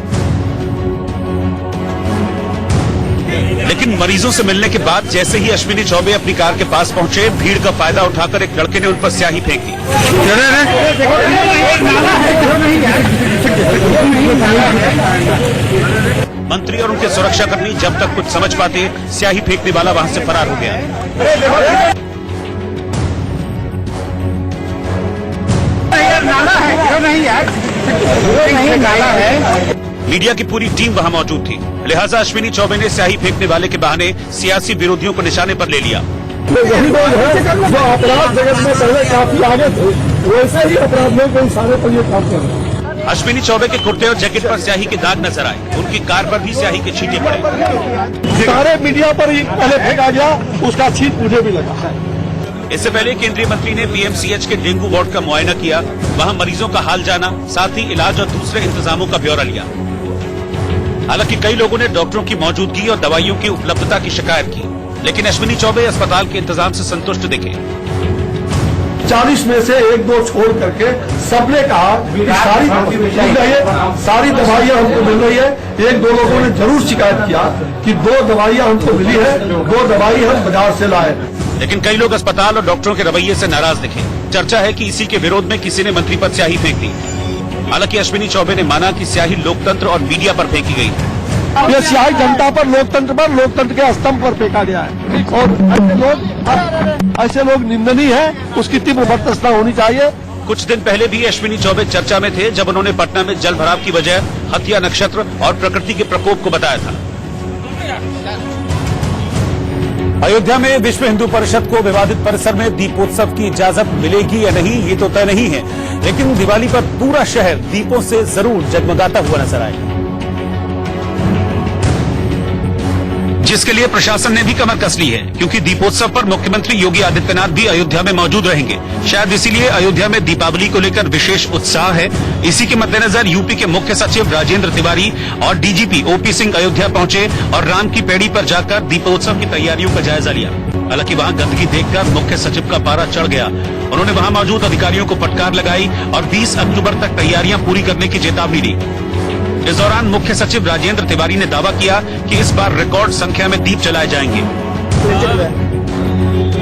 लेकिन मरीजों से मिलने के बाद जैसे ही अश्विनी चौबे अपनी कार के पास पहुंचे, भीड़ का फायदा उठाकर एक लड़के ने उन पर स्याही फेंक दी। मंत्री और उनके सुरक्षाकर्मी जब तक कुछ समझ पाते, स्याही फेंकने वाला वहां से फरार हो गया। मीडिया की पूरी टीम वहां मौजूद थी, लिहाजा अश्विनी चौबे ने स्याही फेंकने वाले के बहाने सियासी विरोधियों को निशाने पर ले लिया। यही लोग हैं जो अपराध जगत में पहले काफी आगे थे, वैसे ही अपराधियों को इशारे पर ये काम कर रहे हैं। अश्विनी चौबे के कुर्ते और जैकेट पर स्याही के दाग नजर आए, उनकी कार पर भी स्याही के छींटे पड़े। सारे मीडिया पर ही पहले फेंका गया, उसका छींट मुझे भी लगा। इससे पहले केंद्रीय मंत्री ने पीएमसीएच के डेंगू वार्ड का मुआयना किया, वहां मरीजों का हाल जाना, साथ ही इलाज और दूसरे इंतजामों का ब्यौरा लिया। हालांकि कई लोगों ने डॉक्टरों की मौजूदगी और दवाइयों की उपलब्धता की शिकायत की, लेकिन अश्विनी चौबे अस्पताल के इंतजाम से संतुष्ट दिखे। 40 में से 1-2 छोड़ करके सबने कहा कि सारी दवाइयां हमको मिल रही है। 1-2 लोगों ने जरूर शिकायत किया कि 2 दवाइयां हमको मिली है, 2 दवाई हम बाजार से लाए। लेकिन कई लोग अस्पताल और डॉक्टरों के रवैये से नाराज दिखे। चर्चा है कि इसी के विरोध में किसी ने मंत्री पर स्याही फेंक दी। हालांकि अश्विनी चौबे ने माना कि स्याही लोकतंत्र और मीडिया पर फेंकी गई है। ये स्याही जनता पर, लोकतंत्र के स्तंभ पर फेंका गया है और ऐसे लोग निंदनीय हैं, उसकी तीव्र बर्दाश्त होनी चाहिए। कुछ दिन पहले भी अश्विनी चौबे चर्चा में थे, जब उन्होंने पटना में जल भराव की वजह हत्या नक्षत्र और प्रकृति के प्रकोप को बताया था। अयोध्या में विश्व हिंदू परिषद को विवादित परिसर में दीपोत्सव की इजाजत मिलेगी या नहीं, ये तो तय नहीं है, लेकिन दिवाली पर पूरा शहर दीपों से जरूर जगमगाता हुआ नजर आएगा, जिसके लिए प्रशासन ने भी कमर कस ली है, क्योंकि दीपोत्सव पर मुख्यमंत्री योगी आदित्यनाथ भी अयोध्या में मौजूद रहेंगे। शायद इसीलिए अयोध्या में दीपावली को लेकर विशेष उत्साह है। इसी के मद्देनजर यूपी के मुख्य सचिव राजेंद्र तिवारी और डीजीपी ओपी सिंह अयोध्या पहुंचे और राम की पेड़ी पर जाकर दीपोत्सव की तैयारियों का जायजा लिया। हालांकि वहां गंदगी देखकर मुख्य सचिव का पारा चढ़ गया। उन्होंने वहां मौजूद अधिकारियों को फटकार लगाई और 20 अक्टूबर तक तैयारियां पूरी करने की चेतावनी दी। इस दौरान मुख्य सचिव राजेंद्र तिवारी ने दावा किया कि इस बार रिकॉर्ड संख्या में दीप जलाए जाएंगे।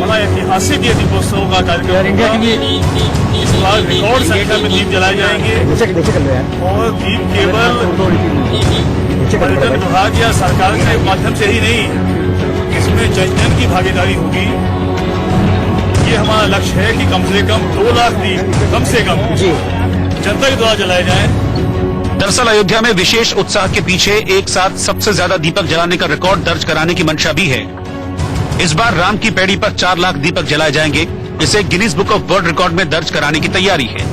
बड़ा ऐतिहासिक ये दीपोत्सव का कार्यक्रम, इस बार रिकॉर्ड संख्या में दीप जलाए जाएंगे और दीप केवल पर्यटन विभाग या सरकार के माध्यम से ही नहीं, इसमें जन जन की भागीदारी होगी। ये हमारा लक्ष्य है कि कम से कम 2 लाख दीप कम से कम जनता के द्वारा जलाए जाए। दरअसल अयोध्या में विशेष उत्साह के पीछे एक साथ सबसे ज्यादा दीपक जलाने का रिकॉर्ड दर्ज कराने की मंशा भी है। इस बार राम की पेड़ी पर 4 लाख दीपक जलाए जाएंगे। इसे Guinness book of world record में दर्ज कराने की तैयारी है।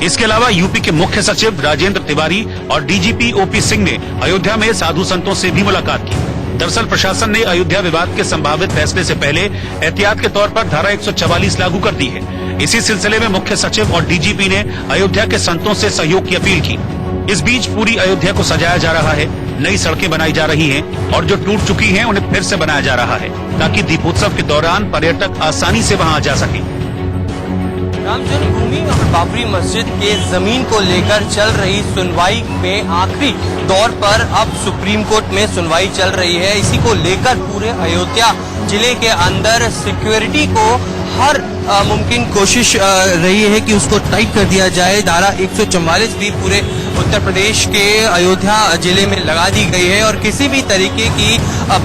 इसके अलावा यूपी के मुख्य सचिव राजेंद्र तिवारी और डीजीपी ओपी सिंह ने अयोध्या में साधु संतों से भी मुलाकात की। दरअसल प्रशासन ने अयोध्या विवाद के संभावित फैसले से पहले एहतियात के तौर पर धारा 144 लागू कर दी है। इसी सिलसिले में मुख्य सचिव और डीजीपी ने अयोध्या के संतों से सहयोग की अपील की। इस बीच पूरी अयोध्या को सजाया जा रहा है, नई सड़कें बनाई जा रही हैं और जो टूट चुकी हैं उन्हें फिर से बनाया जा रहा है, ताकि दीपोत्सव के दौरान पर्यटक आसानी से वहां आ जा सके। राम जन्मभूमि और बाबरी मस्जिद के जमीन को लेकर चल रही सुनवाई में आखिरी दौर पर अब सुप्रीम कोर्ट में सुनवाई चल रही है। इसी को लेकर पूरे अयोध्या जिले के अंदर सिक्योरिटी को हर मुमकिन कोशिश रही है कि उसको टाइट कर दिया जाए। धारा 144 भी पूरे उत्तर प्रदेश के अयोध्या जिले में लगा दी गई है और किसी भी तरीके की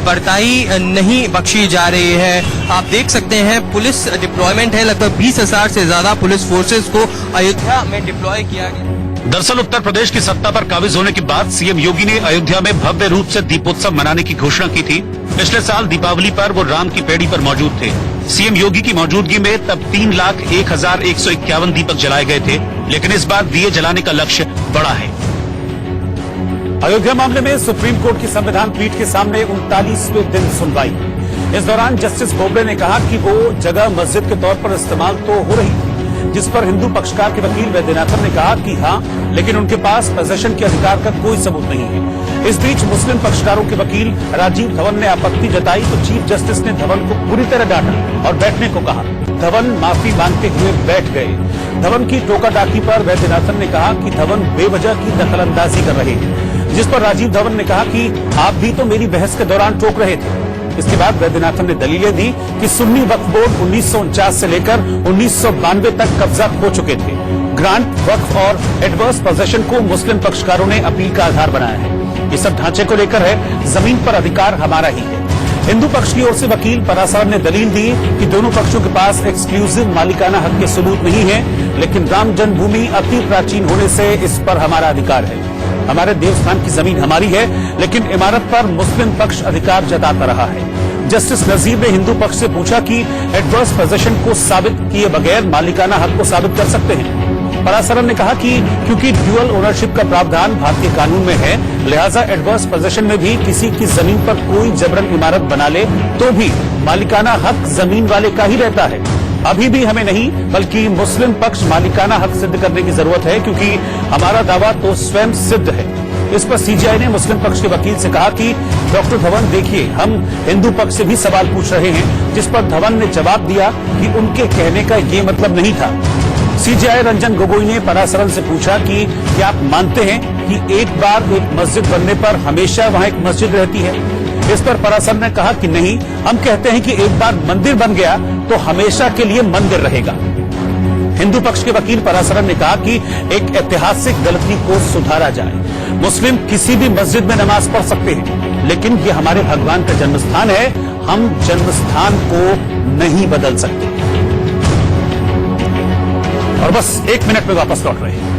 बर्ताई नहीं बख्शी जा रही है। आप देख सकते हैं पुलिस डिप्लॉयमेंट है, लगभग 20,000 से ज्यादा पुलिस फोर्सेस को अयोध्या में डिप्लॉय किया गया। दरअसल उत्तर प्रदेश की सत्ता पर काबिज होने के बाद सीएम योगी ने अयोध्या में भव्य रूप से दीपोत्सव मनाने की घोषणा की थी। पिछले साल दीपावली पर वो राम की पेड़ी पर मौजूद थे। सीएम योगी की मौजूदगी में तब 3,01,151 दीपक जलाए गए थे, लेकिन इस बार दिए जलाने का लक्ष्य बड़ा है। अयोध्या मामले में सुप्रीम कोर्ट की संविधान पीठ के सामने 39वें दिन सुनवाई। इस दौरान जस्टिस बोबडे ने कहा कि वो जगह मस्जिद के तौर पर इस्तेमाल तो हो रही थी, जिस पर हिंदू पक्षकार के वकील वैद्यनाथन ने कहा कि हाँ, लेकिन उनके पास पोजेशन के अधिकार का कोई सबूत नहीं है। इस बीच मुस्लिम पक्षकारों के वकील राजीव धवन ने आपत्ति जताई तो चीफ जस्टिस ने धवन को पूरी तरह डांटा और बैठने को कहा। धवन माफी मांगते हुए बैठ गए। धवन की टोका टाकी पर वैद्यनाथन ने कहा कि धवन बेवजह की दखलंदाजी कर रहे हैं, जिस पर राजीव धवन ने कहा कि आप भी तो मेरी बहस के दौरान टोक रहे थे। इसके बाद वैद्यनाथन ने दलीलें दी कि सुन्नी वक्फ बोर्ड 1949 से लेकर 1992 तक कब्जा खो चुके थे। ग्रांट, वक्फ और एडवर्स पोजेशन को मुस्लिम पक्षकारों ने अपील का आधार बनाया है। ये सब ढांचे को लेकर है, जमीन पर अधिकार हमारा ही है। हिंदू पक्ष की ओर से वकील परासरन ने दलील दी कि दोनों पक्षों के पास एक्सक्लूसिव मालिकाना हक के सबूत नहीं है, लेकिन राम जन्मभूमि अति प्राचीन होने से इस पर हमारा अधिकार है। हमारे देवस्थान की जमीन हमारी है, लेकिन इमारत पर मुस्लिम पक्ष अधिकार जताता रहा है। जस्टिस नजीर ने हिंदू पक्ष से पूछा कि एडवर्स पोजेशन को साबित किए बगैर मालिकाना हक को साबित कर सकते हैं। परासरन ने कहा कि क्योंकि ड्यूअल ओनरशिप का प्रावधान भारतीय कानून में है, लिहाजा एडवर्स पोजेशन में भी किसी की जमीन पर कोई जबरन इमारत बना ले तो भी मालिकाना हक जमीन वाले का ही रहता है। अभी भी हमें नहीं बल्कि मुस्लिम पक्ष मालिकाना हक सिद्ध करने की जरूरत है, क्योंकि हमारा दावा तो स्वयं सिद्ध है। इस पर सीजीआई ने मुस्लिम पक्ष के वकील से कहा कि डॉक्टर धवन देखिए, हम हिंदू पक्ष से भी सवाल पूछ रहे हैं, जिस पर धवन ने जवाब दिया कि उनके कहने का ये मतलब नहीं था। सीजीआई रंजन गोगोई ने परासरन से पूछा कि क्या आप मानते हैं कि एक बार एक मस्जिद बनने पर हमेशा वहां एक मस्जिद रहती है? इस पर परासरन ने कहा कि नहीं, हम कहते हैं कि एक बार मंदिर बन गया तो हमेशा के लिए मंदिर रहेगा। हिंदू पक्ष के वकील परासरन ने कहा कि एक ऐतिहासिक गलती को सुधारा जाए। मुस्लिम किसी भी मस्जिद में नमाज पढ़ सकते हैं, लेकिन ये हमारे भगवान का जन्मस्थान है, हम जन्मस्थान को नहीं बदल सकते। और बस 1 मिनट में वापस लौट रहे हैं।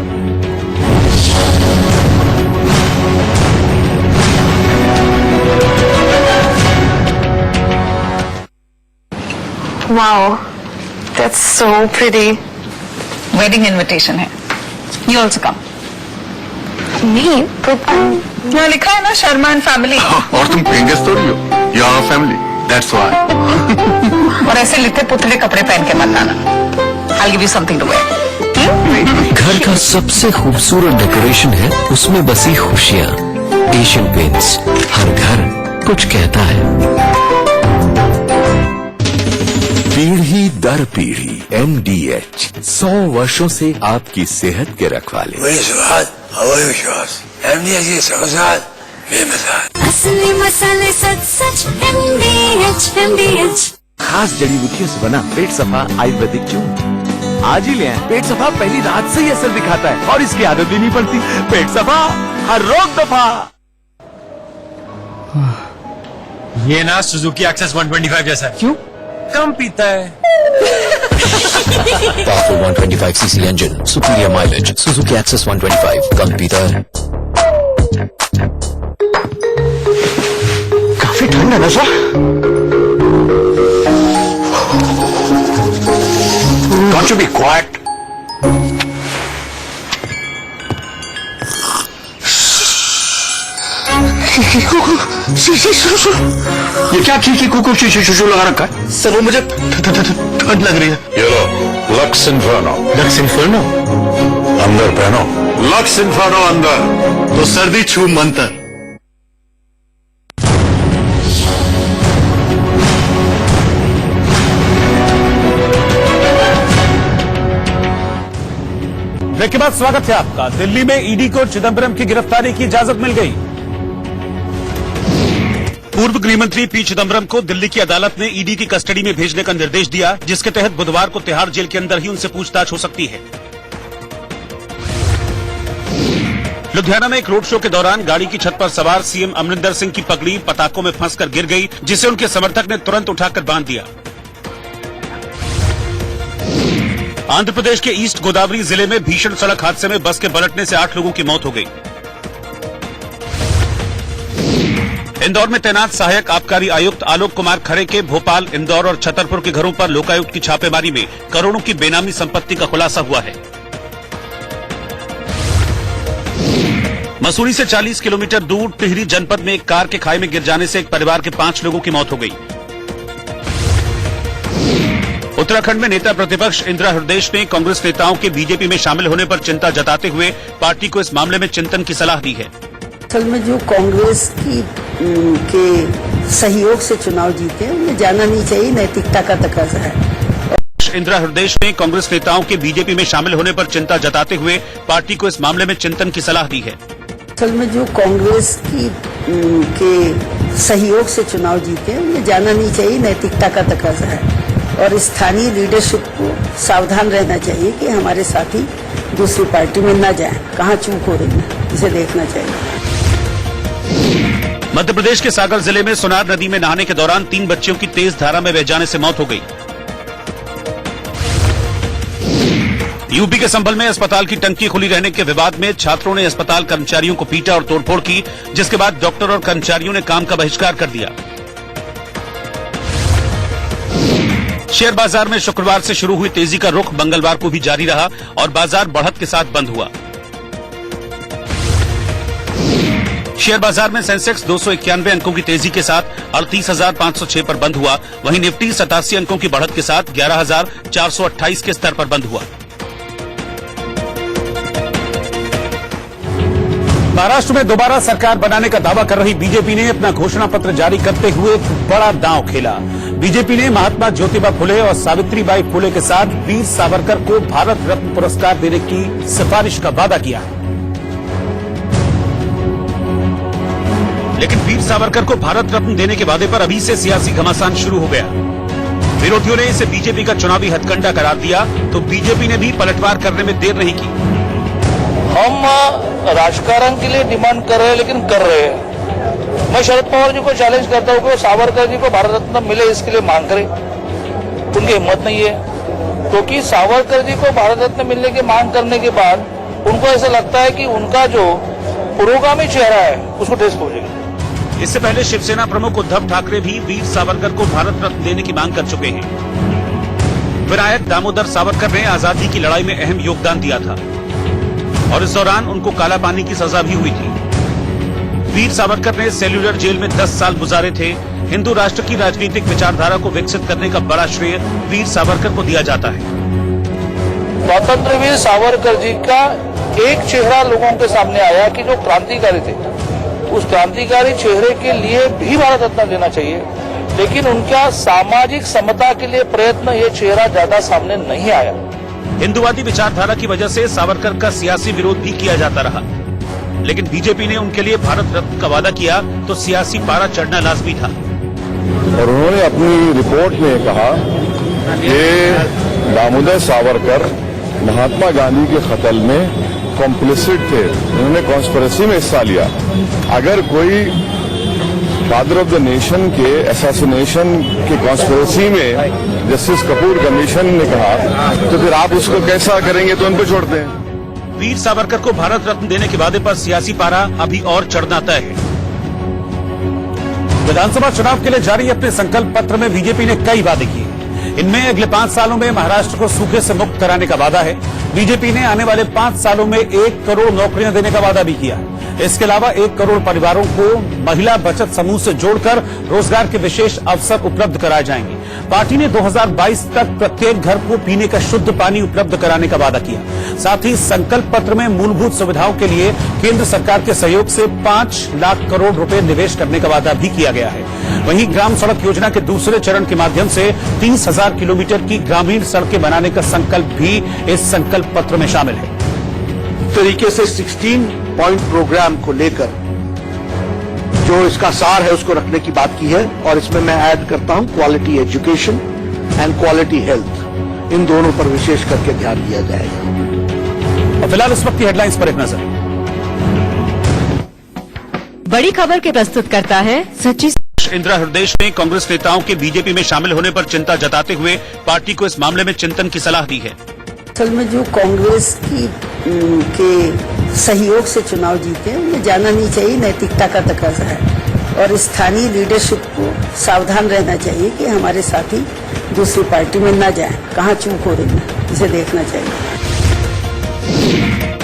Wow, that's so pretty. Wedding invitation है. You also come. Me? यहाँ लिखा है ना शर्मा एंड फैमिली। और तुम पेंगेस तो रही हो, योर फैमिली, दैट्स व्हाई। और ऐसे लिखे पुतले कपड़े पहन के मत आना। I'll give you something to wear. घर का सबसे खूबसूरत डेकोरेशन है उसमें बसी खुशियाँ। एशियन पेंट्स, हर घर कुछ कहता है। पीढ़ी दर पीढ़ी MDH 100 वर्षों से आपकी सेहत के रखवाले। विश्वास MDH असली मसाले सच सच MDH। खास जड़ी बूटियों से बना पेट सफा आयुर्वेदिक चूर्ण आज ही ले आए। पेट सफा पहली रात से ही असर दिखाता है और इसकी आदत भी नहीं पड़ती। पेट सफा, हर रोग दफा। ये ना सुजुकी एक्सेस 125 जैसा। क्यों? कम पीता है। Powerful 125cc engine, superior mileage, Suzuki Access 125, कम पीता है। काफी ठंड है ना sir? Don't you be quiet. ये क्या चीखी कुकू शीशू लगा रखा है? सर वो मुझे ठंड लग रही है। ये लो लक्स इन्फर्नो। लक्स इन्फर्नो अंदर पहनो। लक्स इन्फर्नो अंदर तो सर्दी छू मंतर। ब्रेक के बाद स्वागत है आपका। दिल्ली में ईडी को चिदंबरम की गिरफ्तारी की इजाजत मिल गई। पूर्व गृहमंत्री पी चिदंबरम को दिल्ली की अदालत ने ईडी की कस्टडी में भेजने का निर्देश दिया, जिसके तहत बुधवार को तिहाड़ जेल के अंदर ही उनसे पूछताछ हो सकती है। लुधियाना में एक रोड शो के दौरान गाड़ी की छत पर सवार सीएम अमरिंदर सिंह की पगड़ी पटाखों में फंसकर गिर गई, जिसे उनके समर्थक ने तुरंत उठाकर बांध दिया। आंध्र प्रदेश के ईस्ट गोदावरी जिले में भीषण सड़क हादसे में बस के पलटने से 8 लोगों की मौत हो गई। इंदौर में तैनात सहायक आबकारी आयुक्त आलोक कुमार खरे के भोपाल, इंदौर और छतरपुर के घरों पर लोकायुक्त की छापेमारी में करोड़ों की बेनामी संपत्ति का खुलासा हुआ है। मसूरी से 40 किलोमीटर दूर टिहरी जनपद में एक कार के खाई में गिर जाने से एक परिवार के 5 लोगों की मौत हो गई। उत्तराखंड में नेता प्रतिपक्ष इंदिरा हृदयेश ने कांग्रेस नेताओं के बीजेपी में शामिल होने पर चिंता जताते हुए पार्टी को इस मामले में चिंतन की सलाह दी है। असल में जो कांग्रेस के सहयोग से चुनाव जीते उन्हें जाना नहीं चाहिए, नैतिकता का तकाजा है। इंदिरा हृदयेश ने कांग्रेस नेताओं के बीजेपी में शामिल होने पर चिंता जताते हुए पार्टी को इस मामले में चिंतन की सलाह दी है। असल में जो कांग्रेस के सहयोग से चुनाव जीते उन्हें जाना नहीं चाहिए, नैतिकता का तकाजा है। और स्थानीय लीडरशिप को सावधान रहना चाहिए कि हमारे साथी दूसरी पार्टी में न जाएं, कहाँ चूक हो रही है, इसे देखना चाहिए। मध्य प्रदेश के सागर जिले में सोनार नदी में नहाने के दौरान 3 बच्चियों की तेज धारा में बह जाने से मौत हो गई। यूपी के संभल में अस्पताल की टंकी खुली रहने के विवाद में छात्रों ने अस्पताल कर्मचारियों को पीटा और तोड़फोड़ की, जिसके बाद डॉक्टर और कर्मचारियों ने काम का बहिष्कार कर दिया। शेयर बाजार में शुक्रवार से शुरू हुई तेजी का रुख मंगलवार को भी जारी रहा और बाजार बढ़त के साथ बंद हुआ। शेयर बाजार में सेंसेक्स 291 अंकों की तेजी के साथ 38,506 पर बंद हुआ। वहीं निफ्टी 87 अंकों की बढ़त के साथ 11,428 के स्तर पर बंद हुआ। महाराष्ट्र में दोबारा सरकार बनाने का दावा कर रही बीजेपी ने अपना घोषणा पत्र जारी करते हुए एक बड़ा दांव खेला। बीजेपी ने महात्मा ज्योतिबा फुले और सावित्रीबाई फुले के साथ वीर सावरकर को भारत रत्न पुरस्कार देने की सिफारिश का वादा किया। लेकिन वीर सावरकर को भारत रत्न देने के वादे पर अभी से सियासी घमासान शुरू हो गया। विरोधियों ने इसे बीजेपी का चुनावी हथकंडा करार दिया तो बीजेपी ने भी पलटवार करने में देर नहीं की। हम राजकारण के लिए डिमांड कर रहे हैं, लेकिन कर रहे हैं। मैं शरद पवार जी को चैलेंज करता हूं कि सावरकर जी को भारत रत्न मिले, इसके लिए मांग करें। उनकी हिम्मत नहीं है, क्योंकि सावरकर जी को भारत रत्न मिलने की मांग करने के बाद उनको ऐसा लगता है कि उनका जो पुरोगामी चेहरा है उसको ठेस पहुंचेगी। इससे पहले शिवसेना प्रमुख उद्धव ठाकरे भी वीर सावरकर को भारत रत्न देने की मांग कर चुके हैं। विनायक दामोदर सावरकर ने आजादी की लड़ाई में अहम योगदान दिया था और इस दौरान उनको काला पानी की सजा भी हुई थी। वीर सावरकर ने सेल्यूलर जेल में 10 साल गुजारे थे। हिंदू राष्ट्र की राजनीतिक विचारधारा को विकसित करने का बड़ा श्रेय वीर सावरकर को दिया जाता है। स्वतंत्र वीर सावरकर जी का एक चेहरा लोगों के सामने आया कि जो क्रांतिकारी थे, उस क्रांतिकारी चेहरे के लिए भी भारत रत्न देना चाहिए, लेकिन उनका सामाजिक समता के लिए प्रयत्न ये चेहरा ज्यादा सामने नहीं आया। हिंदुवादी विचारधारा की वजह से सावरकर का सियासी विरोध भी किया जाता रहा, लेकिन बीजेपी ने उनके लिए भारत रत्न का वादा किया तो सियासी पारा चढ़ना लाजमी था। और उन्होंने अपनी रिपोर्ट में कहा कि दामोदर सावरकर महात्मा गांधी के कत्ल में कॉम्प्लिसिट थे, उन्होंने कॉन्स्पिरेसी में हिस्सा लिया। अगर कोई फादर ऑफ द नेशन के असैसिनेशन के कॉन्स्पिरेसी में जस्टिस कपूर कमीशन ने कहा तो फिर आप उसको कैसा करेंगे, तो उन पर छोड़ते हैं। वीर सावरकर को भारत रत्न देने के वादे पर सियासी पारा अभी और चढ़ना तय है। विधानसभा चुनाव के लिए जारी अपने संकल्प पत्र में बीजेपी ने कई वादे किए। इनमें अगले 5 सालों में महाराष्ट्र को सूखे से मुक्त कराने का वादा है। बीजेपी ने आने वाले 5 सालों में 1 करोड़ नौकरियां देने का वादा भी किया। इसके अलावा 1 करोड़ परिवारों को महिला बचत समूह से जोड़कर रोजगार के विशेष अवसर उपलब्ध कराए जाएंगे। पार्टी ने 2022 तक प्रत्येक घर को पीने का शुद्ध पानी उपलब्ध कराने का वादा किया। साथ ही संकल्प पत्र में मूलभूत सुविधाओं के लिए केंद्र सरकार के सहयोग से 5 लाख करोड़ रुपए निवेश करने का वादा भी किया गया है। वहीं ग्राम सड़क योजना के दूसरे चरण के माध्यम से 30,000 किलोमीटर की ग्रामीण सड़कें बनाने का संकल्प भी इस संकल्प पत्र में शामिल है। तरीके से 16 पॉइंट प्रोग्राम को लेकर जो इसका सार है उसको रखने की बात की है, और इसमें मैं ऐड करता हूं quality education and quality health, इन दोनों पर विशेष करके ध्यान दिया जाएगा। और फिलहाल इस वक्त की हेडलाइंस पर एक नजर। बड़ी खबर के प्रस्तुत करता है सच्ची। इंदिरा हृदय ने कांग्रेस नेताओं के बीजेपी में शामिल होने पर चिंता जताते हुए पार्टी को इस मामले में चिंतन की सलाह दी है। असल में जो कांग्रेस के सहयोग से चुनाव जीते हैं उन्हें जाना नहीं चाहिए, नैतिकता का तकाजा है, और स्थानीय लीडरशिप को सावधान रहना चाहिए कि हमारे साथी दूसरी पार्टी में न जाएं, कहां चूक हो रही है, इसे देखना चाहिए।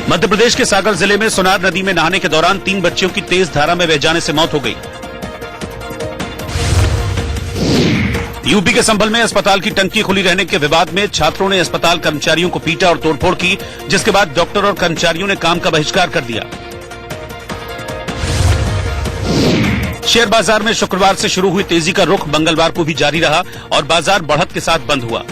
मध्य प्रदेश के सागर जिले में सोनार नदी में नहाने के दौरान 3 बच्चियों की तेज धारा में बह जाने से मौत हो गई। यूपी के संभल में अस्पताल की टंकी खुली रहने के विवाद में छात्रों ने अस्पताल कर्मचारियों को पीटा और तोड़फोड़ की, जिसके बाद डॉक्टर और कर्मचारियों ने काम का बहिष्कार कर दिया। शेयर बाजार में शुक्रवार से शुरू हुई तेजी का रुख मंगलवार को भी जारी रहा और बाजार बढ़त के साथ बंद हुआ।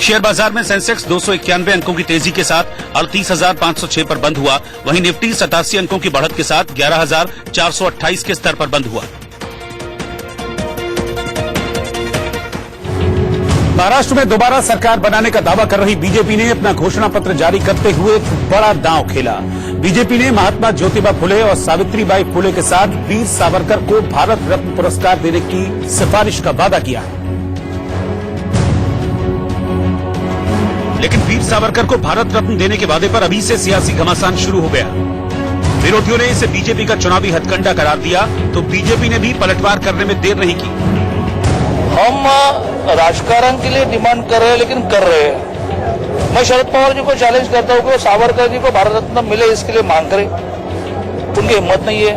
शेयर बाजार में सेंसेक्स 291 अंकों की तेजी के साथ 38,506 पर बंद हुआ। वहीं निफ्टी 87 अंकों की बढ़त के साथ 11,428 के स्तर पर बंद हुआ। महाराष्ट्र में दोबारा सरकार बनाने का दावा कर रही बीजेपी ने अपना घोषणा पत्र जारी करते हुए एक बड़ा दांव खेला। बीजेपी ने महात्मा ज्योतिबा फुले और सावित्रीबाई फुले के साथ वीर सावरकर को भारत रत्न पुरस्कार देने की सिफारिश का वादा किया है। लेकिन वीर सावरकर को भारत रत्न देने के वादे पर अभी से सियासी घमासान शुरू हो गया। विरोधियों ने इसे बीजेपी का चुनावी हथकंडा करार दिया तो बीजेपी ने भी पलटवार करने में देर नहीं की। हम राजकारण के लिए डिमांड कर रहे हैं, लेकिन कर रहे हैं। मैं शरद पवार जी को चैलेंज करता हूं कि सावरकर जी को भारत रत्न मिले, इसके लिए मांग करें। उनकी हिम्मत नहीं है,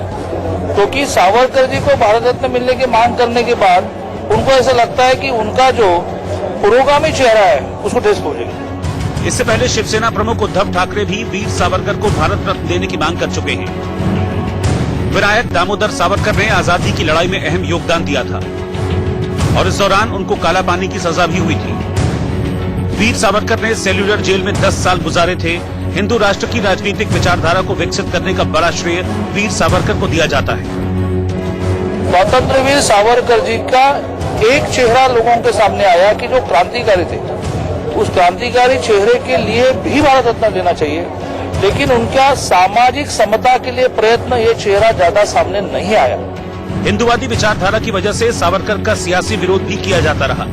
क्योंकि सावरकर जी को भारत रत्न मिलने की मांग करने के बाद उनको ऐसा लगता है कि उनका जो पुरोगामी चेहरा है उसको ठेस पहुंचेगी। इससे पहले शिवसेना प्रमुख उद्धव ठाकरे भी वीर सावरकर को भारत रत्न देने की मांग कर चुके हैं। विनायक दामोदर सावरकर ने आजादी की लड़ाई में अहम योगदान दिया था और इस दौरान उनको काला पानी की सजा भी हुई थी। वीर सावरकर ने सेल्यूलर जेल में 10 साल गुजारे थे। हिंदू राष्ट्र की राजनीतिक विचारधारा को विकसित करने का बड़ा श्रेय वीर सावरकर को दिया जाता है। स्वतंत्र वीर सावरकर जी का एक चेहरा लोगों के सामने आया कि जो क्रांतिकारी थे, उस क्रांतिकारी चेहरे के लिए भी भारत रत्न लेना चाहिए, लेकिन उनका सामाजिक समता के लिए प्रयत्न ये चेहरा ज्यादा सामने नहीं आया। हिंदुवादी विचारधारा की वजह से सावरकर का सियासी विरोध भी किया जाता रहा,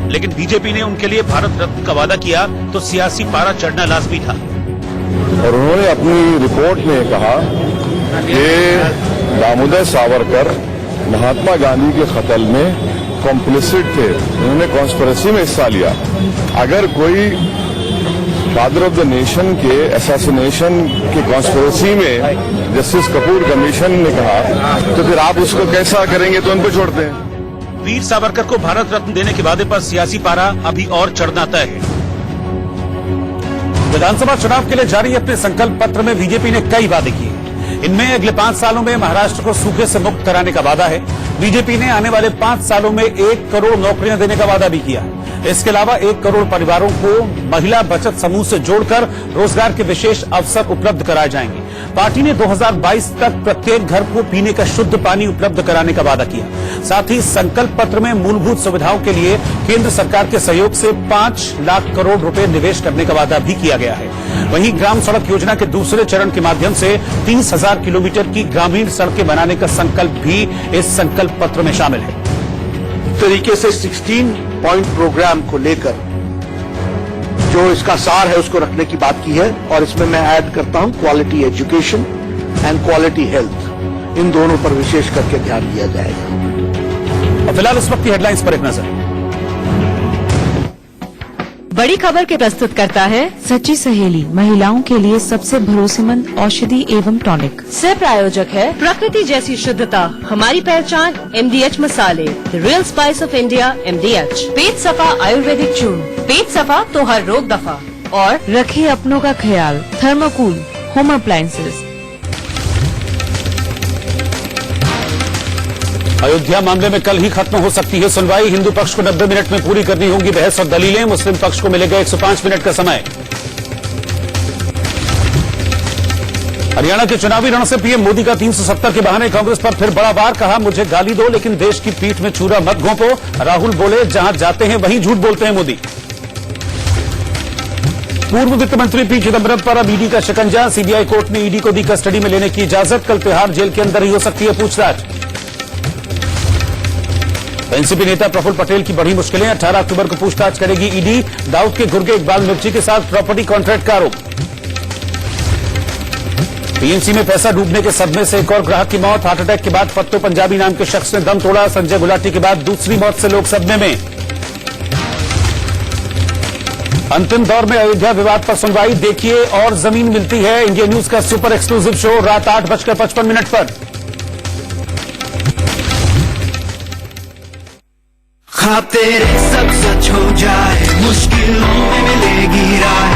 लेकिन बीजेपी ने उनके लिए भारत रत्न का वादा किया तो सियासी पारा चढ़ना लाजमी था। और उन्होंने अपनी रिपोर्ट में कहा कि दामोदर सावरकर महात्मा गांधी के कत्ल में कॉम्प्लिसिट थे, उन्होंने कॉन्स्पिरेसी में हिस्सा लिया। अगर कोई फादर ऑफ द नेशन के असैसिनेशन के कॉन्स्पिरेसी में जस्टिस कपूर कमीशन ने कहा तो फिर आप उसको कैसा करेंगे, तो उन पर छोड़ते हैं। वीर सावरकर को भारत रत्न देने के वादे पर सियासी पारा अभी और चढ़ना तय है। विधानसभा चुनाव के लिए जारी अपने संकल्प पत्र में बीजेपी ने कई वादे किए। इनमें अगले 5 सालों में महाराष्ट्र को सूखे से मुक्त कराने का वादा है। बीजेपी ने आने वाले 5 सालों में 1 करोड़ नौकरियां देने का वादा भी किया। इसके अलावा 1 करोड़ परिवारों को महिला बचत समूह से जोड़कर रोजगार के विशेष अवसर उपलब्ध कराए जाएंगे। पार्टी ने 2022 तक प्रत्येक घर को पीने का शुद्ध पानी उपलब्ध कराने का वादा किया। साथ ही संकल्प पत्र में मूलभूत सुविधाओं के लिए केंद्र सरकार के सहयोग से 5 लाख करोड़ रुपए निवेश करने का वादा भी किया गया है। वहीं ग्राम सड़क योजना के दूसरे चरण के माध्यम से 30,000 किलोमीटर की ग्रामीण सड़कें बनाने का संकल्प भी इस संकल्प पत्र में शामिल है। तरीके से 16 पॉइंट प्रोग्राम को लेकर जो इसका सार है उसको रखने की बात की है, और इसमें मैं ऐड करता हूं quality education and quality health, इन दोनों पर विशेष करके ध्यान दिया जाएगा। फिलहाल इस वक्त की हेडलाइंस पर एक नजर। बड़ी खबर के प्रस्तुत करता है सच्ची सहेली, महिलाओं के लिए सबसे भरोसेमंद औषधि एवं टॉनिक। सह प्रायोजक है प्रकृति जैसी शुद्धता, हमारी पहचान MDH मसाले, the real spice of India MDH। पेट सफा आयुर्वेदिक चूर्ण, पेट सफा तो हर रोग दफा। और रखे अपनों का ख्याल, थर्मोकूल होम अप्लायंसेज। अयोध्या मामले में कल ही खत्म हो सकती है सुनवाई। हिंदू पक्ष को 90 मिनट में पूरी करनी होंगी बहस और दलीलें। मुस्लिम पक्ष को मिलेगा 105 मिनट का समय। हरियाणा के चुनावी रण से पीएम मोदी का 370 के बहाने कांग्रेस पर फिर बड़ा वार। कहा, मुझे गाली दो लेकिन देश की पीठ में छुरा मत घोंपो। राहुल बोले, जहां जाते हैं वहीं झूठ बोलते हैं मोदी। पूर्व वित्त मंत्री पी चिदंबरम पर अब ईडी का शिकंजा। सीबीआई कोर्ट ने ईडी को दी कस्टडी में लेने की इजाजत। कल तिहाड़ जेल के अंदर ही हो सकती है पूछताछ। एनसीपी नेता प्रफुल्ल पटेल की बड़ी मुश्किलें। 18 अक्टूबर को पूछताछ करेगी ईडी। दाऊद के गुर्गे इकबाल मिर्ची के साथ प्रॉपर्टी कॉन्ट्रैक्ट का आरोप। टीएमसी में पैसा डूबने के सदमे से एक और ग्राहक की मौत। हार्ट अटैक के बाद पत्तो पंजाबी नाम के शख्स ने दम तोड़ा। संजय गुलाटी के बाद दूसरी मौत से लोग सदमे में। अंतिम दौर में अयोध्या विवाद पर सुनवाई। देखिए और जमीन मिलती है, इंडिया न्यूज का सुपर एक्सक्लूसिव शो रात 8:55 पर। ख्वाब तेरे सब सच हो जाए, मुश्किलों में मिलेगी राह,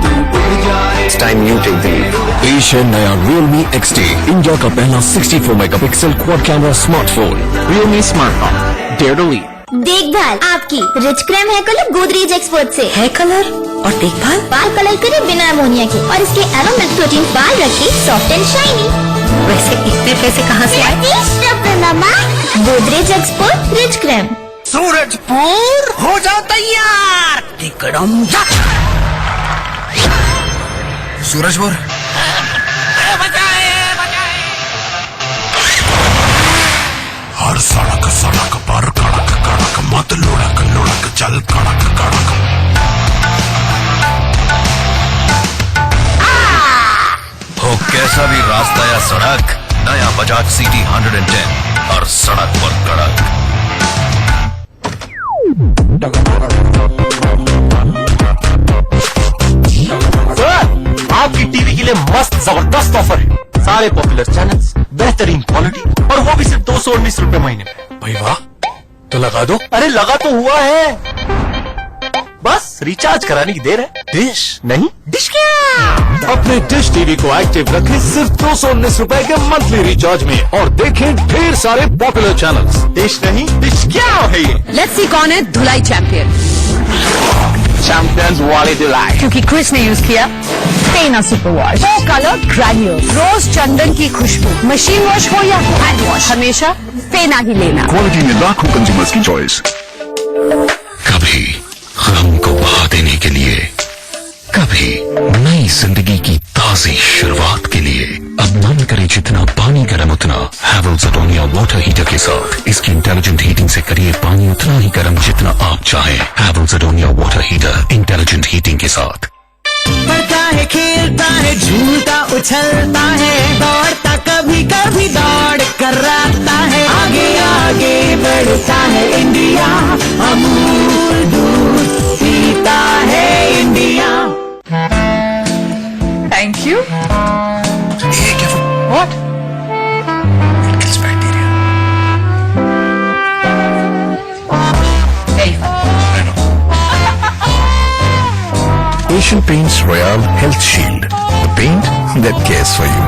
तू उड़ जाए। It's time you take the lead. Asian नया Realme XT, इंडिया का पहला 64 megapixel quad camera smartphone. Realme smartphone, dare to lead. देखभाल आपकी rich cream hair colour Godrej expert से। हेयर कलर और देखभाल, बाल कलर करे बिना अमोनिया के, और इसके एरो मिल्क प्रोटीन बाल रखे सॉफ्ट एंड शाइनी। वैसे इतने पैसे कहाँ से आए? Godrej expert rich cream. Surajpur हो जाओ तैयार, टिकड़म सूरजपुर हर सड़क सड़क पर कड़क कड़क मत लुढ़क लुढ़क चल कड़क कड़क। हो कैसा भी रास्ता या सड़क, नया बजाज सिटी 110 हर सड़क पर कड़क। सर, आपकी टीवी के लिए मस्त जबरदस्त ऑफर है। सारे पॉपुलर चैनल्स, बेहतरीन क्वालिटी और वो भी सिर्फ 219 रुपए महीने में। भाई वाह, तो लगा दो। अरे लगा तो हुआ है, बस रिचार्ज कराने की देर है। डिश नहीं, डिश क्या? अपने डिश टीवी को एक्टिव रखें सिर्फ 219 रुपए के मंथली रिचार्ज में और देखें ढेर सारे पॉपुलर चैनल्स। डिश नहीं, डिश क्या है ये? लेट्स सी कौन है धुलाई चैंपियन। चैंपियंस वाले धुलाई, क्योंकि क्रिस ने यूज किया पेना सुपर वॉश, वो कलर ग्रैन्यूल, रोज चंदन की खुशबू। मशीन वॉश हो या हैंड वॉश, हमेशा पेना ही लेना। क्वालिटी में लाखों कंज्यूमर्स की चॉइस। कभी गम को बहा देने के लिए, कभी नई जिंदगी की ताजी शुरुआत के लिए। अब मन करे जितना पानी गर्म उतना हैवेल्स अडोनिया वाटर हीटर के साथ। इसकी इंटेलिजेंट हीटिंग से करिए पानी उतना ही गर्म जितना आप चाहें। Havells Adonia water heater intelligent heating के साथ। बढ़ता है, खेलता है, झूलता उछलता है, दौड़ता कभी कभी दौड़ कर आता है। आगे आगे बढ़ता है इंडिया, अमूल दूध पीता है India. Thank you. What? It's bacteria. Asian Paints Royale Health Shield, the paint that cares for you.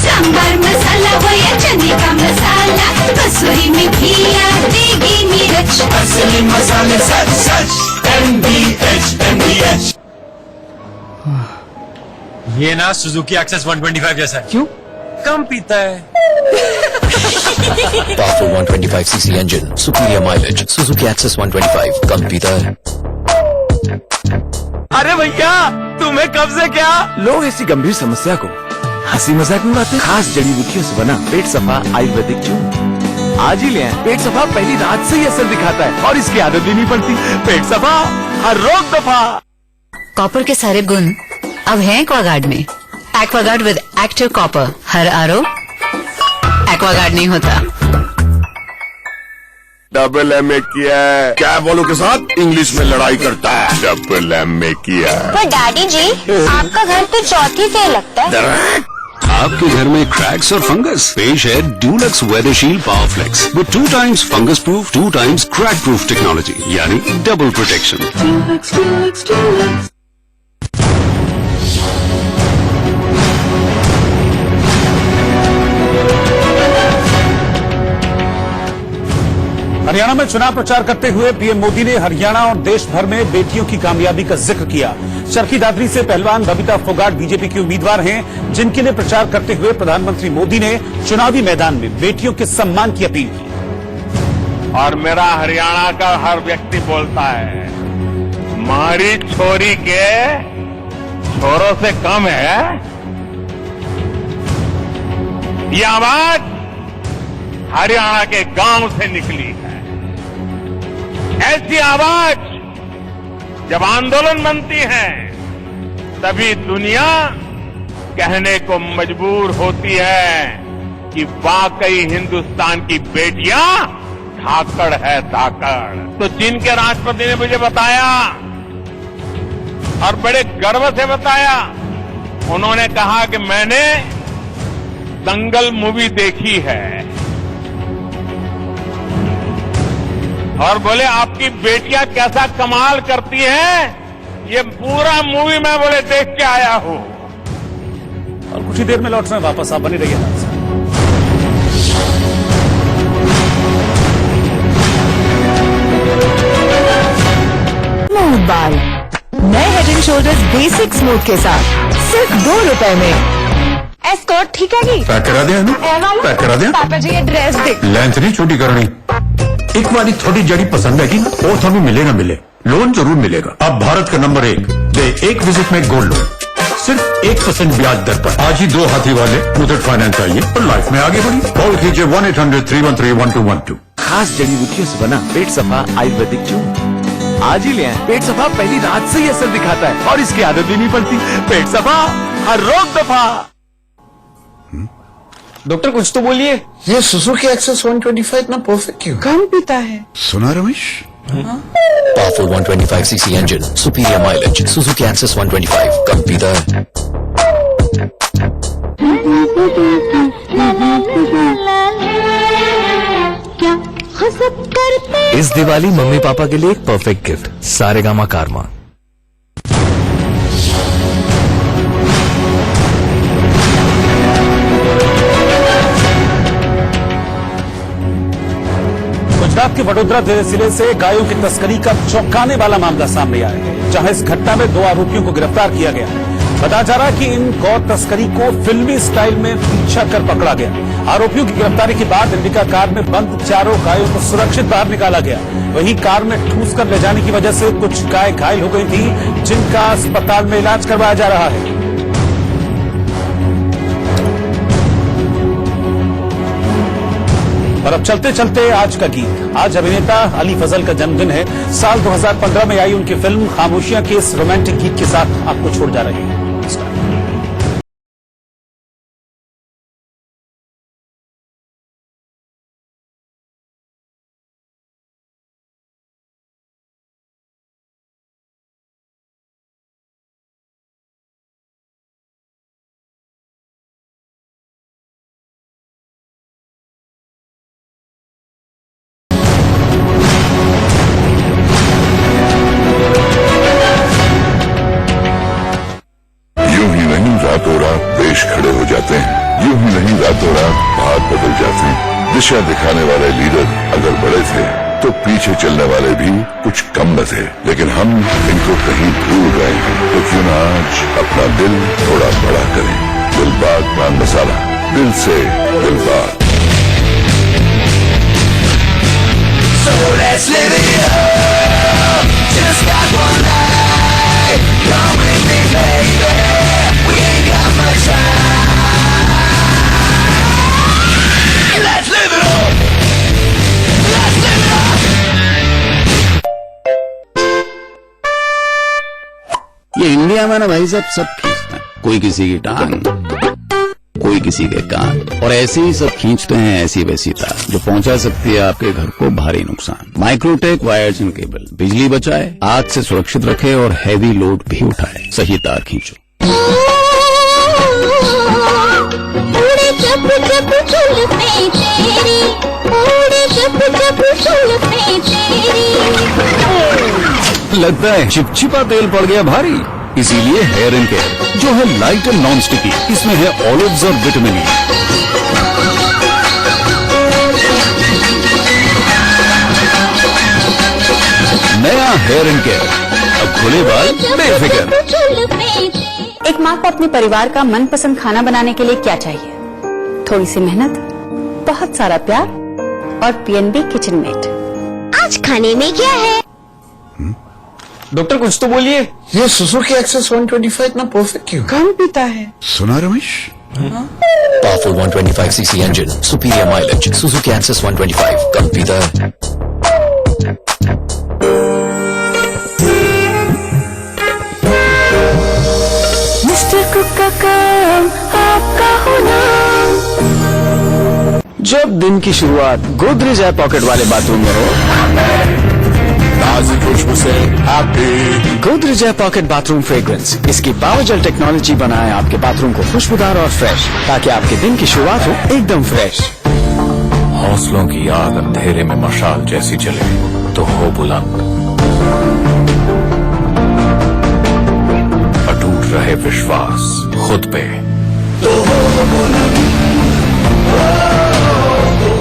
Sambar masala वो या चने का मसाला, कसूरी मेथी या देगी मिर्च, असली मसाले सच सच MDH। ये ना सुजुकी एक्सेस 125 जैसा है। क्यों? कम पीता है। Powerful 125cc engine, superior mileage, Suzuki Access 125, कम पीता है। अरे भैया, तुम्हें कब से क्या? लोग ऐसी गंभीर समस्या को हंसी मजाक में बातें। खास जड़ी बूटियों से बना पेट सफा आयुर्वेदिक चूर्ण आज ही ले आए। पेट सफा पहली रात से ही असर दिखाता है और इसकी आदत भी नहीं पड़ती। पेट सफा हर रोग दफा। कॉपर के सारे गुण अब हैं एक्वागार्ड में। एक्वागार्ड विद एक्टिव कॉपर, हर आरोप एक्वागार्ड नहीं होता। डबल एमए किया है, क्या बोलो के साथ इंग्लिश में लड़ाई करता है। डबल एमए किया है। पर डैडी जी, आपका घर तो चौथी पे लगता है। आपके घर में क्रैक्स और फंगस? पेश है Dulux Weathershield Power Flex with 2 times fungus proof 2 times crack proof technology, यानी डबल प्रोटेक्शन। हरियाणा में चुनाव प्रचार करते हुए पीएम मोदी ने हरियाणा और देश भर में बेटियों की कामयाबी का जिक्र किया। चरखी दादरी से पहलवान बबीता फोगाट बीजेपी की उम्मीदवार हैं, जिनके लिए प्रचार करते हुए प्रधानमंत्री मोदी ने चुनावी मैदान में बेटियों के सम्मान की अपील की। और मेरा हरियाणा का हर व्यक्ति बोलता है, मारी छोरी के छोरों से कम है। ये आवाज हरियाणा के गांव से निकली है। ऐसी आवाज जब आंदोलन बनती है, तभी दुनिया कहने को मजबूर होती है कि वाकई हिंदुस्तान की बेटियां धाकड़ है, धाकड़। तो जिनके राष्ट्रपति ने मुझे बताया और बड़े गर्व से बताया, उन्होंने कहा कि मैंने दंगल मूवी देखी है और बोले आपकी बेटियां कैसा कमाल करती हैं, ये पूरा मूवी मैं बोले देख के आया हूं। और कुछ ही देर में लौट रहे हैं वापस, आप बने रहिए हमारे साथ। स्मूथ बाल, नए head and shoulders basic smooth के साथ सिर्फ 2 रुपए में। एस्कॉर्ट ठीक है जी? पैक करा दिया, पैक करा दिया। पापा जी ये ड्रेस देख। लेंथ नहीं छोटी करनी। एक वाली थोड़ी जड़ी पसंद है कि ना, वो हमें मिले ना मिले, लोन जरूर मिलेगा। अब भारत का नंबर 1 दे एक विजिट में गोल्ड लोन सिर्फ 1% ब्याज दर पर। आज ही 2 हाथी वाले मुथूट फाइनेंस आइए और लाइफ में आगे बढ़िए। कॉल कीजिए 1-800-313-1212। खास जड़ी बूटियों से बना पेट सफा आयुर्वेदिक चूर्ण आज ही ले आए। पेट सफा पहली रात से ही असर दिखाता है और इसकी आदत भी नहीं पड़ती। पेट सफा हर रोग दफा। डॉक्टर कुछ तो बोलिए। ये सुजुकी एक्सेस 125 इतना परफेक्ट क्यों? कौन पीता है? सुना Ramesh? Powerful 125cc engine, superior mileage, Suzuki Access 125, कब पीता है? इस दिवाली मम्मी पापा के लिए एक परफेक्ट गिफ्ट, सारेगामा कारवा। गुजरात के वडोदरा जिले से गायों की तस्करी का चौंकाने वाला मामला सामने आया है, जहां इस घटना में 2 आरोपियों को गिरफ्तार किया गया। बताया जा रहा है कि इन गौ तस्करी को फिल्मी स्टाइल में पीछा कर पकड़ा गया। आरोपियों की गिरफ्तारी के बाद इंडिका कार में बंद 4 गायों को सुरक्षित बाहर निकाला गया। वहीं कार में ठूस कर ले जाने की वजह से कुछ गाय घायल हो गई थी, जिनका अस्पताल में इलाज करवाया जा रहा है। और अब चलते चलते आज का गीत। आज अभिनेता अली फजल का जन्मदिन है। साल 2015 में आई उनकी फिल्म खामोशियां के इस रोमांटिक गीत के साथ आपको छोड़ जा रही है। रातों रात देश खड़े हो जाते हैं, यूं ही नहीं रातों रात भाग बदल जाते हैं। दिशा दिखाने वाले लीडर अगर बड़े थे तो पीछे चलने वाले भी कुछ कम न थे, लेकिन हम इनको कहीं भूल रहे हैं। तो क्यों न आज अपना दिल थोड़ा बड़ा करें। दिलबाग पान मसाला, दिल से Dilbag. So let's live it up. Just got one night. Come with me, baby. We ain't got much time. Let's live it up. Let's live it up. ये इंडिया में ना भाई साहब सब खींचते हैं, कोई किसी की टांग, कोई किसी के कान, और ऐसे ही सब खींचते हैं ऐसी वैसी तार जो पहुंचा सकती है आपके घर को भारी नुकसान। माइक्रोटेक वायर्स एंड केबल बिजली बचाए, आग से सुरक्षित रखे और हैवी लोड भी उठाए। सही तार खींचो। लगता है चिपचिपा तेल पड़ गया भारी, इसीलिए हेयर एंड केयर जो है लाइट एंड नॉन स्टिकी, इसमें है ऑलिव्स और विटामिन ई। नया हेयर एंड केयर, अब खुले बाल बेफिक्र। एक माँ को अपने परिवार का मनपसंद खाना बनाने के लिए क्या चाहिए? थोड़ी सी मेहनत, बहुत सारा प्यार और PNB किचन मेट। आज खाने में क्या है? डॉक्टर कुछ तो बोलिए। ये सुजुकी एक्सेस 125 इतना परफेक्ट क्यों? कौन पीता है? सुना Ramesh? Powerful 125cc engine, superior mileage, Suzuki Access 125, कब पीता है? मिस्टर कुक का काम आपका होना। जब दिन की शुरुआत गोदरेज एयर पॉकेट वाले बाथरूम में हो, ताज़ी खुशबू से happy. Godrej air pocket bathroom fragrance, इसकी पावर जेल टेक्नोलॉजी बनाए आपके बाथरूम को खुशबूदार और फ्रेश, ताकि आपके दिन की शुरुआत हो एकदम फ्रेश। हौसलों की आग अंधेरे में मशाल जैसी जले तो हो बुलंद, अटूट रहे विश्वास खुद पे तो हो बुलंद।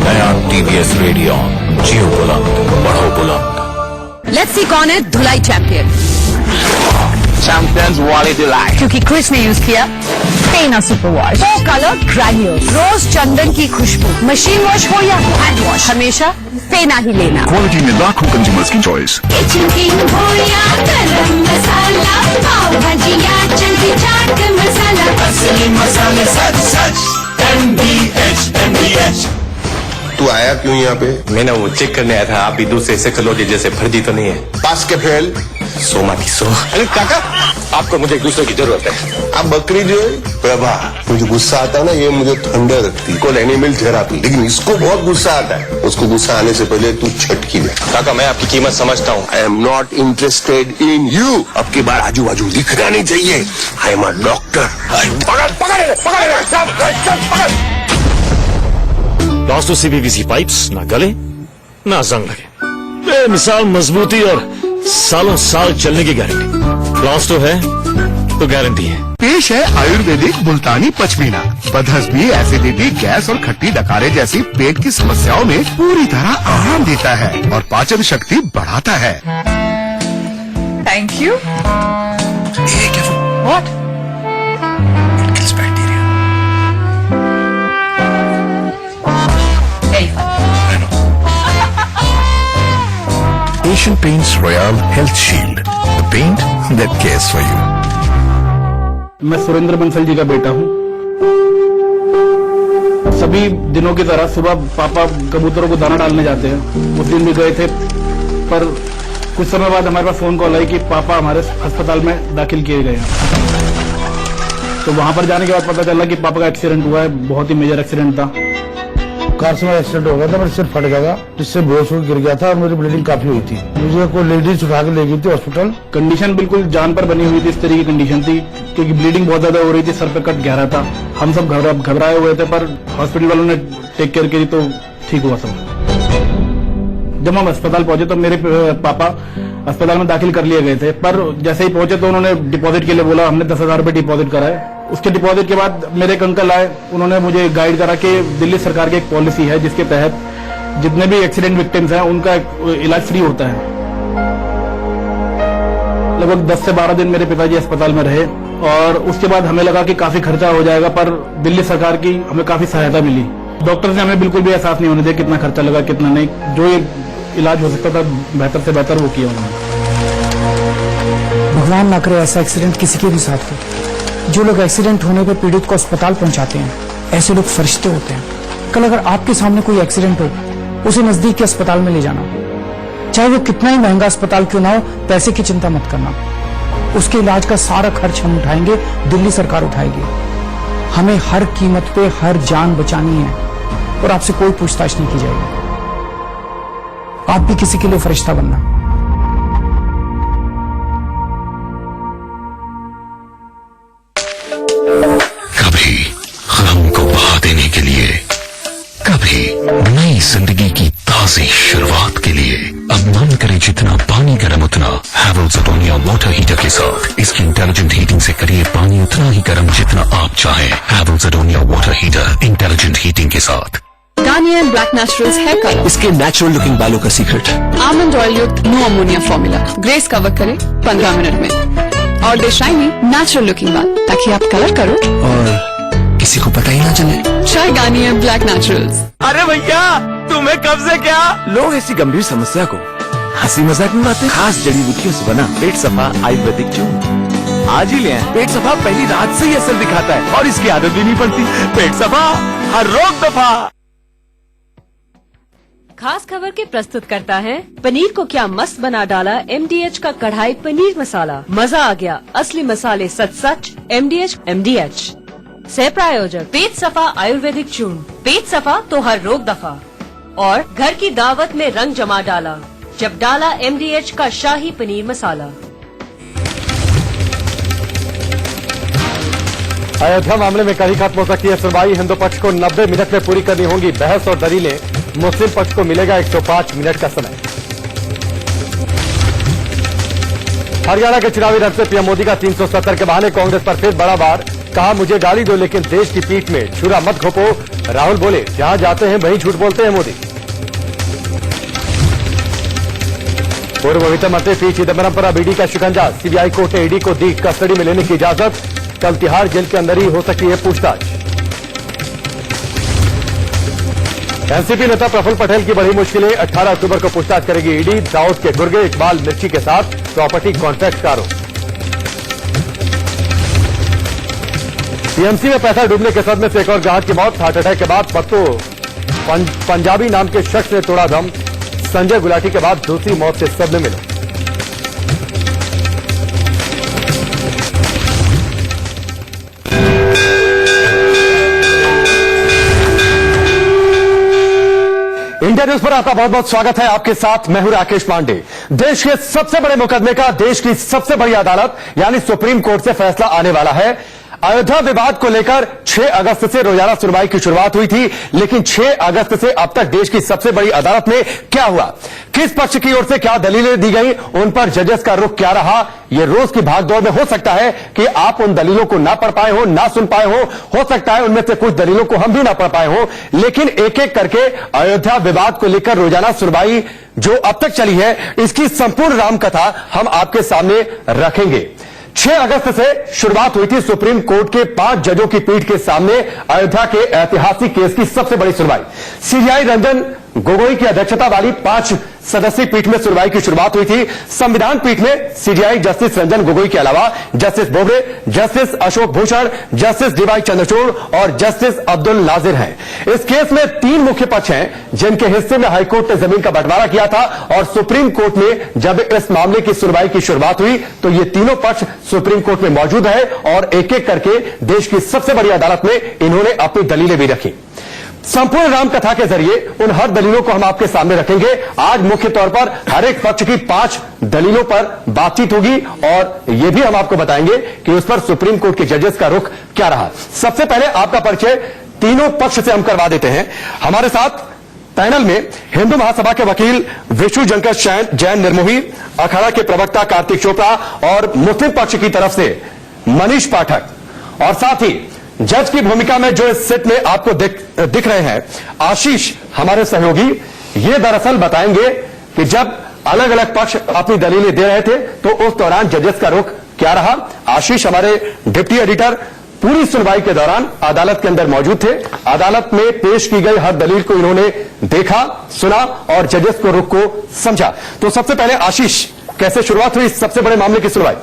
नया TVS रेडियन, जियो बुलंद, बढ़ो बुलंद। लेट्स सी कौन है धुलाई चैंपियन। चैंपियंस वाली धुलाई, क्योंकि क्रिस ने यूज किया पेना सुपर वॉश, 4 कलर ग्रैन्यूल्स, रोज चंदन की खुशबू। मशीन वॉश हो या हैंड वॉश, हमेशा फेना ही लेना। क्वालिटी में लाखों कंज्यूमर्स की चॉइस। किचन किंग भोया गरम मसाला, पाव भजिया चंकी चाट मसाला, असली मसाले सच सच MDH। तू आया क्यों यहाँ पे? मैं ना वो चेक करने आया था, आप भी दूसरे से कलोटी जैसे फर्जी तो नहीं है। पास के फेल। सोमा की सो। अरे काका, आपको मुझे एक दूसरे की जरूरत है। अब बकरी जो है प्रभा, मुझे गुस्सा आता है ना, ये मुझे ठंडा रखती है। एनिमल थेरापी, लेकिन इसको बहुत गुस्सा आता है। उसको गुस्सा आने से पहले तू छटकी दे। काका मैं आपकी कीमत समझता हूँ। I am not interested in you. अब की बार आजू बाजू दिखना नहीं चाहिए। I am a doctor. Loss to CPVC pipes, ना गले ना जंग लगे, बेमिसाल मजबूती और सालों साल चलने की गारंटी। लॉस तो है तो गारंटी है। पेश है आयुर्वेदिक मुल्तानी पचमीना। बदहजमी, एसिडिटी, गैस और खट्टी डकारे जैसी पेट की समस्याओं में पूरी तरह आराम देता है और पाचन शक्ति बढ़ाता है। Thank you. What? Asian Paints Royal Health Shield, the paint that cares for you. मैं सुरेंद्र बंसल जी का बेटा हूँ। सभी दिनों की तरह सुबह पापा कबूतरों को दाना डालने जाते हैं। उस दिन भी गए थे, पर कुछ समय बाद हमारे पास फोन कॉल आई कि पापा हमारे अस्पताल में दाखिल किए गए हैं। तो वहां पर जाने के बाद पता चला कि पापा का एक्सीडेंट हुआ है, बहुत ही मेजर एक्सीडेंट था। कार से मेरा एक्सीडेंट हो गया था, मेरा सिर फट गया था, जिससे बेहोश होकर गिर गया था और मेरी ब्लीडिंग काफी हुई थी। मुझे कोई लेडीज उठा के ले गई थी हॉस्पिटल। कंडीशन बिल्कुल जान पर बनी हुई थी, इस तरह की कंडीशन थी क्योंकि ब्लीडिंग बहुत ज्यादा हो रही थी, सर पे कट गहरा था। हम सब घबराए हुए थे, पर हॉस्पिटल वालों ने टेक केयर की तो ठीक हुआ सब। जब हम अस्पताल पहुंचे तो मेरे पापा अस्पताल में दाखिल कर लिए गए थे, पर जैसे ही पहुंचे तो उन्होंने डिपॉजिट के लिए बोला। हमने 10,000 रुपए डिपॉजिट कराए। उसके डिपॉजिट के बाद मेरे एक अंकल आए, उन्होंने मुझे गाइड करा कि दिल्ली सरकार की एक पॉलिसी है जिसके तहत जितने भी एक्सीडेंट विक्टिम्स हैं उनका इलाज फ्री होता है। लगभग 10 से 12 दिन मेरे पिताजी अस्पताल में रहे और उसके बाद हमें लगा कि काफी खर्चा हो जाएगा, पर दिल्ली सरकार की हमें काफी सहायता मिली। डॉक्टर ने हमें बिल्कुल भी एहसास नहीं होने दिया कितना खर्चा लगा कितना नहीं। जो ये इलाज हो सकता था बेहतर से बेहतर वो किया उन्होंने। भगवान ना करे ऐसा एक्सीडेंट किसी के भी साथ हो। जो लोग एक्सीडेंट होने पर पीड़ित को अस्पताल पहुंचाते हैं, ऐसे लोग फरिश्ते होते हैं। कल अगर आपके सामने कोई एक्सीडेंट हो, उसे नजदीक के अस्पताल में ले जाना, चाहे वो कितना ही महंगा अस्पताल क्यों ना हो। पैसे की चिंता मत करना, उसके इलाज का सारा खर्च हम उठाएंगे, दिल्ली सरकार उठाएगी। हमें हर कीमत पे हर जान बचानी है और आपसे कोई पूछताछ नहीं की जाएगी। आप भी किसी के लिए फरिश्ता बनना। कभी गम को बहा देने के लिए, कभी नई जिंदगी की ताजी शुरुआत के लिए अब मन करे जितना पानी गर्म उतना हैवेल्स अटोनिया वाटर हीटर के साथ। इसकी इंटेलिजेंट हीटिंग से करिए पानी उतना ही गर्म जितना आप चाहें। Havells Adonia water heater intelligent heating के साथ। Garnier Black Naturals hair colour, इसके नेचुरल लुकिंग बालों का सीक्रेट। आमंड ऑयल युक्त no ammonia formula, greys cover करे 15 मिनट में और दे शाइनी नेचुरल लुकिंग बाल, ताकि आप कलर करो और किसी को पता ही ना चले। Try Garnier Black naturals. अरे भैया, तुम्हें कब से क्या? लोग ऐसी गंभीर समस्या को हंसी मजाक में उड़ाते हैं। खास जड़ी बूटियों से बना पेट सफा आयुर्वेदिक चूर्ण आज ही ले आए। पेट सफा पहली रात से ही असर दिखाता है और इसकी आदत भी नहीं पड़ती। पेट सफा, हर रोग दफा। खास खबर के प्रस्तुत करता है पनीर को क्या मस्त बना डाला MDH का कढ़ाई पनीर मसाला। मजा आ गया, असली मसाले सच सच MDH। सह प्रायोजक पेट सफा आयुर्वेदिक चूर्ण, पेट सफा तो हर रोग दफा। और घर की दावत में रंग जमा डाला जब डाला MDH का शाही पनीर मसाला। अयोध्या मामले में कहीं खत्म हो सकती है सुनवाई। हिंदू पक्ष को 90 मिनट में पूरी करनी होंगी बहस और दलीलें। मुस्लिम पक्ष को मिलेगा 105 मिनट का समय। हरियाणा के चुनावी रण से पीएम मोदी का 370 के बहाने कांग्रेस पर फिर बड़ा वार। कहा मुझे गाली दो लेकिन देश की पीठ में छुरा मत घोपो। राहुल बोले जहां जाते हैं वहीं झूठ बोलते हैं मोदी। पूर्व वित्त मंत्री पी चिदम्बरम पर अब ईडी का शिकंजा। सीबीआई कोर्ट ने ईडी को दी कस्टडी में लेने की इजाजत। कल तिहाड़ जेल के अंदर ही हो सकती है पूछताछ। एनसीपी नेता प्रफुल्ल पटेल की बड़ी मुश्किलें। 18 अक्टूबर को पूछताछ करेगी ईडी। दाऊद के गुर्गे इकबाल मिर्ची के साथ प्रॉपर्टी कॉन्ट्रैक्ट का आरोप। टीएमसी में पैसा डूबने के सदमे से एक और ग्राहक की मौत। हार्ट अटैक के बाद पत्तू पंजाबी नाम के शख्स ने तोड़ा दम। संजय गुलाटी के बाद दूसरी मौत से सदमे में। इंडिया न्यूज पर आपका बहुत बहुत स्वागत है। आपके साथ मैं हूं राकेश पांडे। देश के सबसे बड़े मुकदमे का देश की सबसे बड़ी अदालत यानी सुप्रीम कोर्ट से फैसला आने वाला है। अयोध्या विवाद को लेकर 6 अगस्त से रोजाना सुनवाई की शुरुआत हुई थी, लेकिन 6 अगस्त से अब तक देश की सबसे बड़ी अदालत में क्या हुआ, किस पक्ष की ओर से क्या दलीलें दी गई, उन पर जजेस का रुख क्या रहा। ये रोज की भागदौड़ में हो सकता है कि आप उन दलीलों को ना पढ़ पाए हो, ना सुन पाए हो सकता है उनमें से कुछ दलीलों को हम भी ना पढ़ पाए हो, लेकिन एक एक करके अयोध्या विवाद को लेकर रोजाना सुनवाई जो अब तक चली है, इसकी संपूर्ण रामकथा हम आपके सामने रखेंगे। 6 अगस्त से शुरुआत हुई थी सुप्रीम कोर्ट के 5 जजों की पीठ के सामने अयोध्या के ऐतिहासिक केस की सबसे बड़ी सुनवाई। सीजेआई रंजन गोगोई की अध्यक्षता वाली 5 सदस्यीय पीठ में सुनवाई की शुरुआत हुई थी। संविधान पीठ में सीजेआई जस्टिस रंजन गोगोई के अलावा justice Bobde, justice Ashok Bhushan, justice DY Chandrachud और जस्टिस अब्दुल नाजिर हैं। इस केस में 3 मुख्य पक्ष हैं जिनके हिस्से में हाईकोर्ट ने जमीन का बंटवारा किया था और सुप्रीम कोर्ट में जब इस मामले की सुनवाई की शुरुआत हुई तो ये तीनों पक्ष सुप्रीम कोर्ट में मौजूद है और एक एक करके देश की सबसे बड़ी अदालत में इन्होंने अपनी दलीलें भी रखी। संपूर्ण रामकथा के जरिए उन हर दलीलों को हम आपके सामने रखेंगे। आज मुख्य तौर पर हर एक पक्ष की 5 दलीलों पर बातचीत होगी और यह भी हम आपको बताएंगे कि उस पर सुप्रीम कोर्ट के जजेस का रुख क्या रहा। सबसे पहले आपका परिचय तीनों पक्ष से हम करवा देते हैं। हमारे साथ पैनल में हिंदू महासभा के वकील विशु जंकर जैन निर्मोही, अखाड़ा के प्रवक्ता कार्तिक चोपड़ा और मुस्लिम पक्ष की तरफ से मनीष पाठक, और साथ ही जज की भूमिका में जो इस सेट में आपको दिख रहे हैं आशीष हमारे सहयोगी। ये दरअसल बताएंगे कि जब अलग अलग पक्ष अपनी दलीलें दे रहे थे तो उस दौरान जजेस का रुख क्या रहा। आशीष हमारे डिप्टी एडिटर पूरी सुनवाई के दौरान अदालत के अंदर मौजूद थे। अदालत में पेश की गई हर दलील को इन्होंने देखा, सुना और जजेस को रुख को समझा। तो सबसे पहले आशीष, कैसे शुरुआत हुई इस सबसे बड़े मामले की सुनवाई?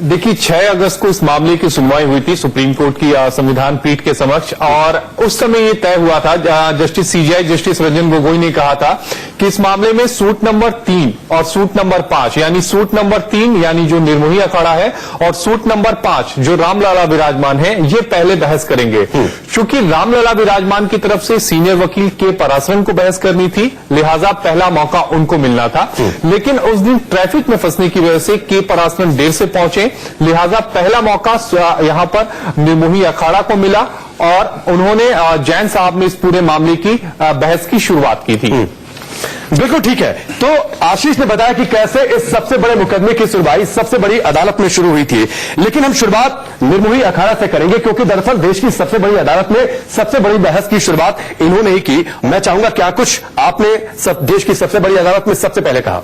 देखिए 6 अगस्त को इस मामले की सुनवाई हुई थी सुप्रीम कोर्ट की संविधान पीठ के समक्ष और उस समय ये तय हुआ था, justice CJI justice Ranjan Gogoi ने कहा था कि इस मामले में सूट नंबर 3 और सूट नंबर 5 यानी सूट नंबर 3 यानी जो निर्मोही अखाड़ा है और सूट नंबर 5 जो रामलला विराजमान है, ये पहले बहस करेंगे। चूंकि रामलला विराजमान की तरफ से सीनियर वकील के पराशरन को बहस करनी थी, लिहाजा पहला मौका उनको मिलना था, लेकिन उस दिन ट्रैफिक में फंसने की वजह से के पराशरन देर से पहुंचे, लिहाजा पहला मौका यहां पर निर्मोही अखाड़ा को मिला और उन्होंने जैन साहब ने इस पूरे मामले की बहस की शुरुआत की थी। बिल्कुल ठीक है। तो आशीष ने बताया कि कैसे इस सबसे बड़े मुकदमे की सुनवाई सबसे बड़ी अदालत में शुरू हुई थी, लेकिन हम शुरुआत निर्मोही अखाड़ा से करेंगे क्योंकि दरअसल देश की सबसे बड़ी अदालत में सबसे बड़ी बहस की शुरुआत इन्होंने ही की। मैं चाहूंगा क्या कुछ आपने देश की सबसे बड़ी अदालत में सबसे पहले कहा?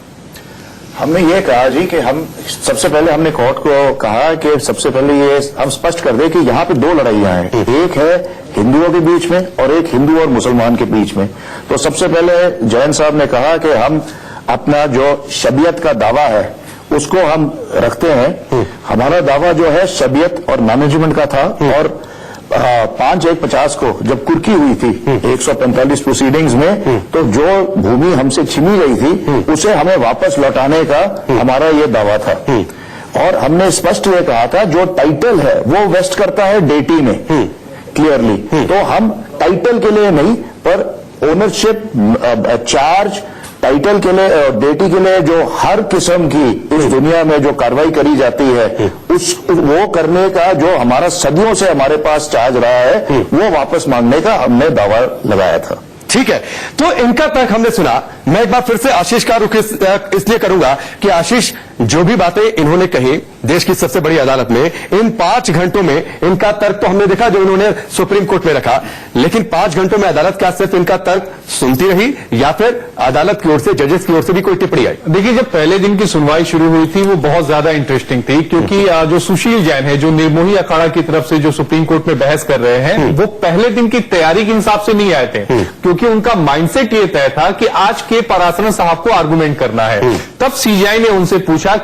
हमने ये कहा जी कि हम सबसे पहले हमने कोर्ट को कहा कि सबसे पहले ये हम स्पष्ट कर दें कि यहाँ पे 2 लड़ाइयां हैं, एक है हिंदुओं के बीच में और एक हिंदू और मुसलमान के बीच में। तो सबसे पहले जैन साहब ने कहा कि हम अपना जो शबीयत का दावा है उसको हम रखते हैं। हमारा दावा जो है शबीयत और मैनेजमेंट का था और 5/1/50 को जब कुर्की हुई थी 145 प्रोसीडिंग्स में, तो जो भूमि हमसे छीनी गई थी उसे हमें वापस लौटाने का हमारा ये दावा था। और हमने स्पष्ट ये कहा था जो टाइटल है वो वेस्ट करता है डेटी में क्लियरली, तो हम टाइटल के लिए नहीं पर ओनरशिप चार्ज टाइटल के लिए और डेटी के लिए जो हर किस्म की इस दुनिया में जो कार्रवाई करी जाती है वो करने का जो हमारा सदियों से हमारे पास चार्ज रहा है वो वापस मांगने का हमने दावा लगाया था। ठीक है, तो इनका तर्क हमने सुना। मैं एक बार फिर से आशीष का रुख इसलिए करूंगा कि आशीष जो भी बातें इन्होंने कही देश की सबसे बड़ी अदालत में इन 5 घंटों में इनका तर्क तो हमने देखा जो इन्होंने सुप्रीम कोर्ट में रखा, लेकिन 5 घंटों में अदालत क्या सिर्फ इनका तर्क सुनती रही या फिर अदालत की ओर से, जजेस की ओर से भी कोई टिप्पणी आई? देखिए, जब पहले दिन की सुनवाई शुरू हुई थी वो बहुत ज्यादा इंटरेस्टिंग थी, क्योंकि जो सुशील जैन है, जो निर्मोही अखाड़ा की तरफ से जो सुप्रीम कोर्ट में बहस कर रहे हैं, वो पहले दिन की तैयारी के हिसाब से नहीं आए थे, क्योंकि उनका माइंडसेट ये तय था कि आज के पराशरन साहब को आर्गुमेंट करना है। तब सीजीआई ने उनसे पूछा कि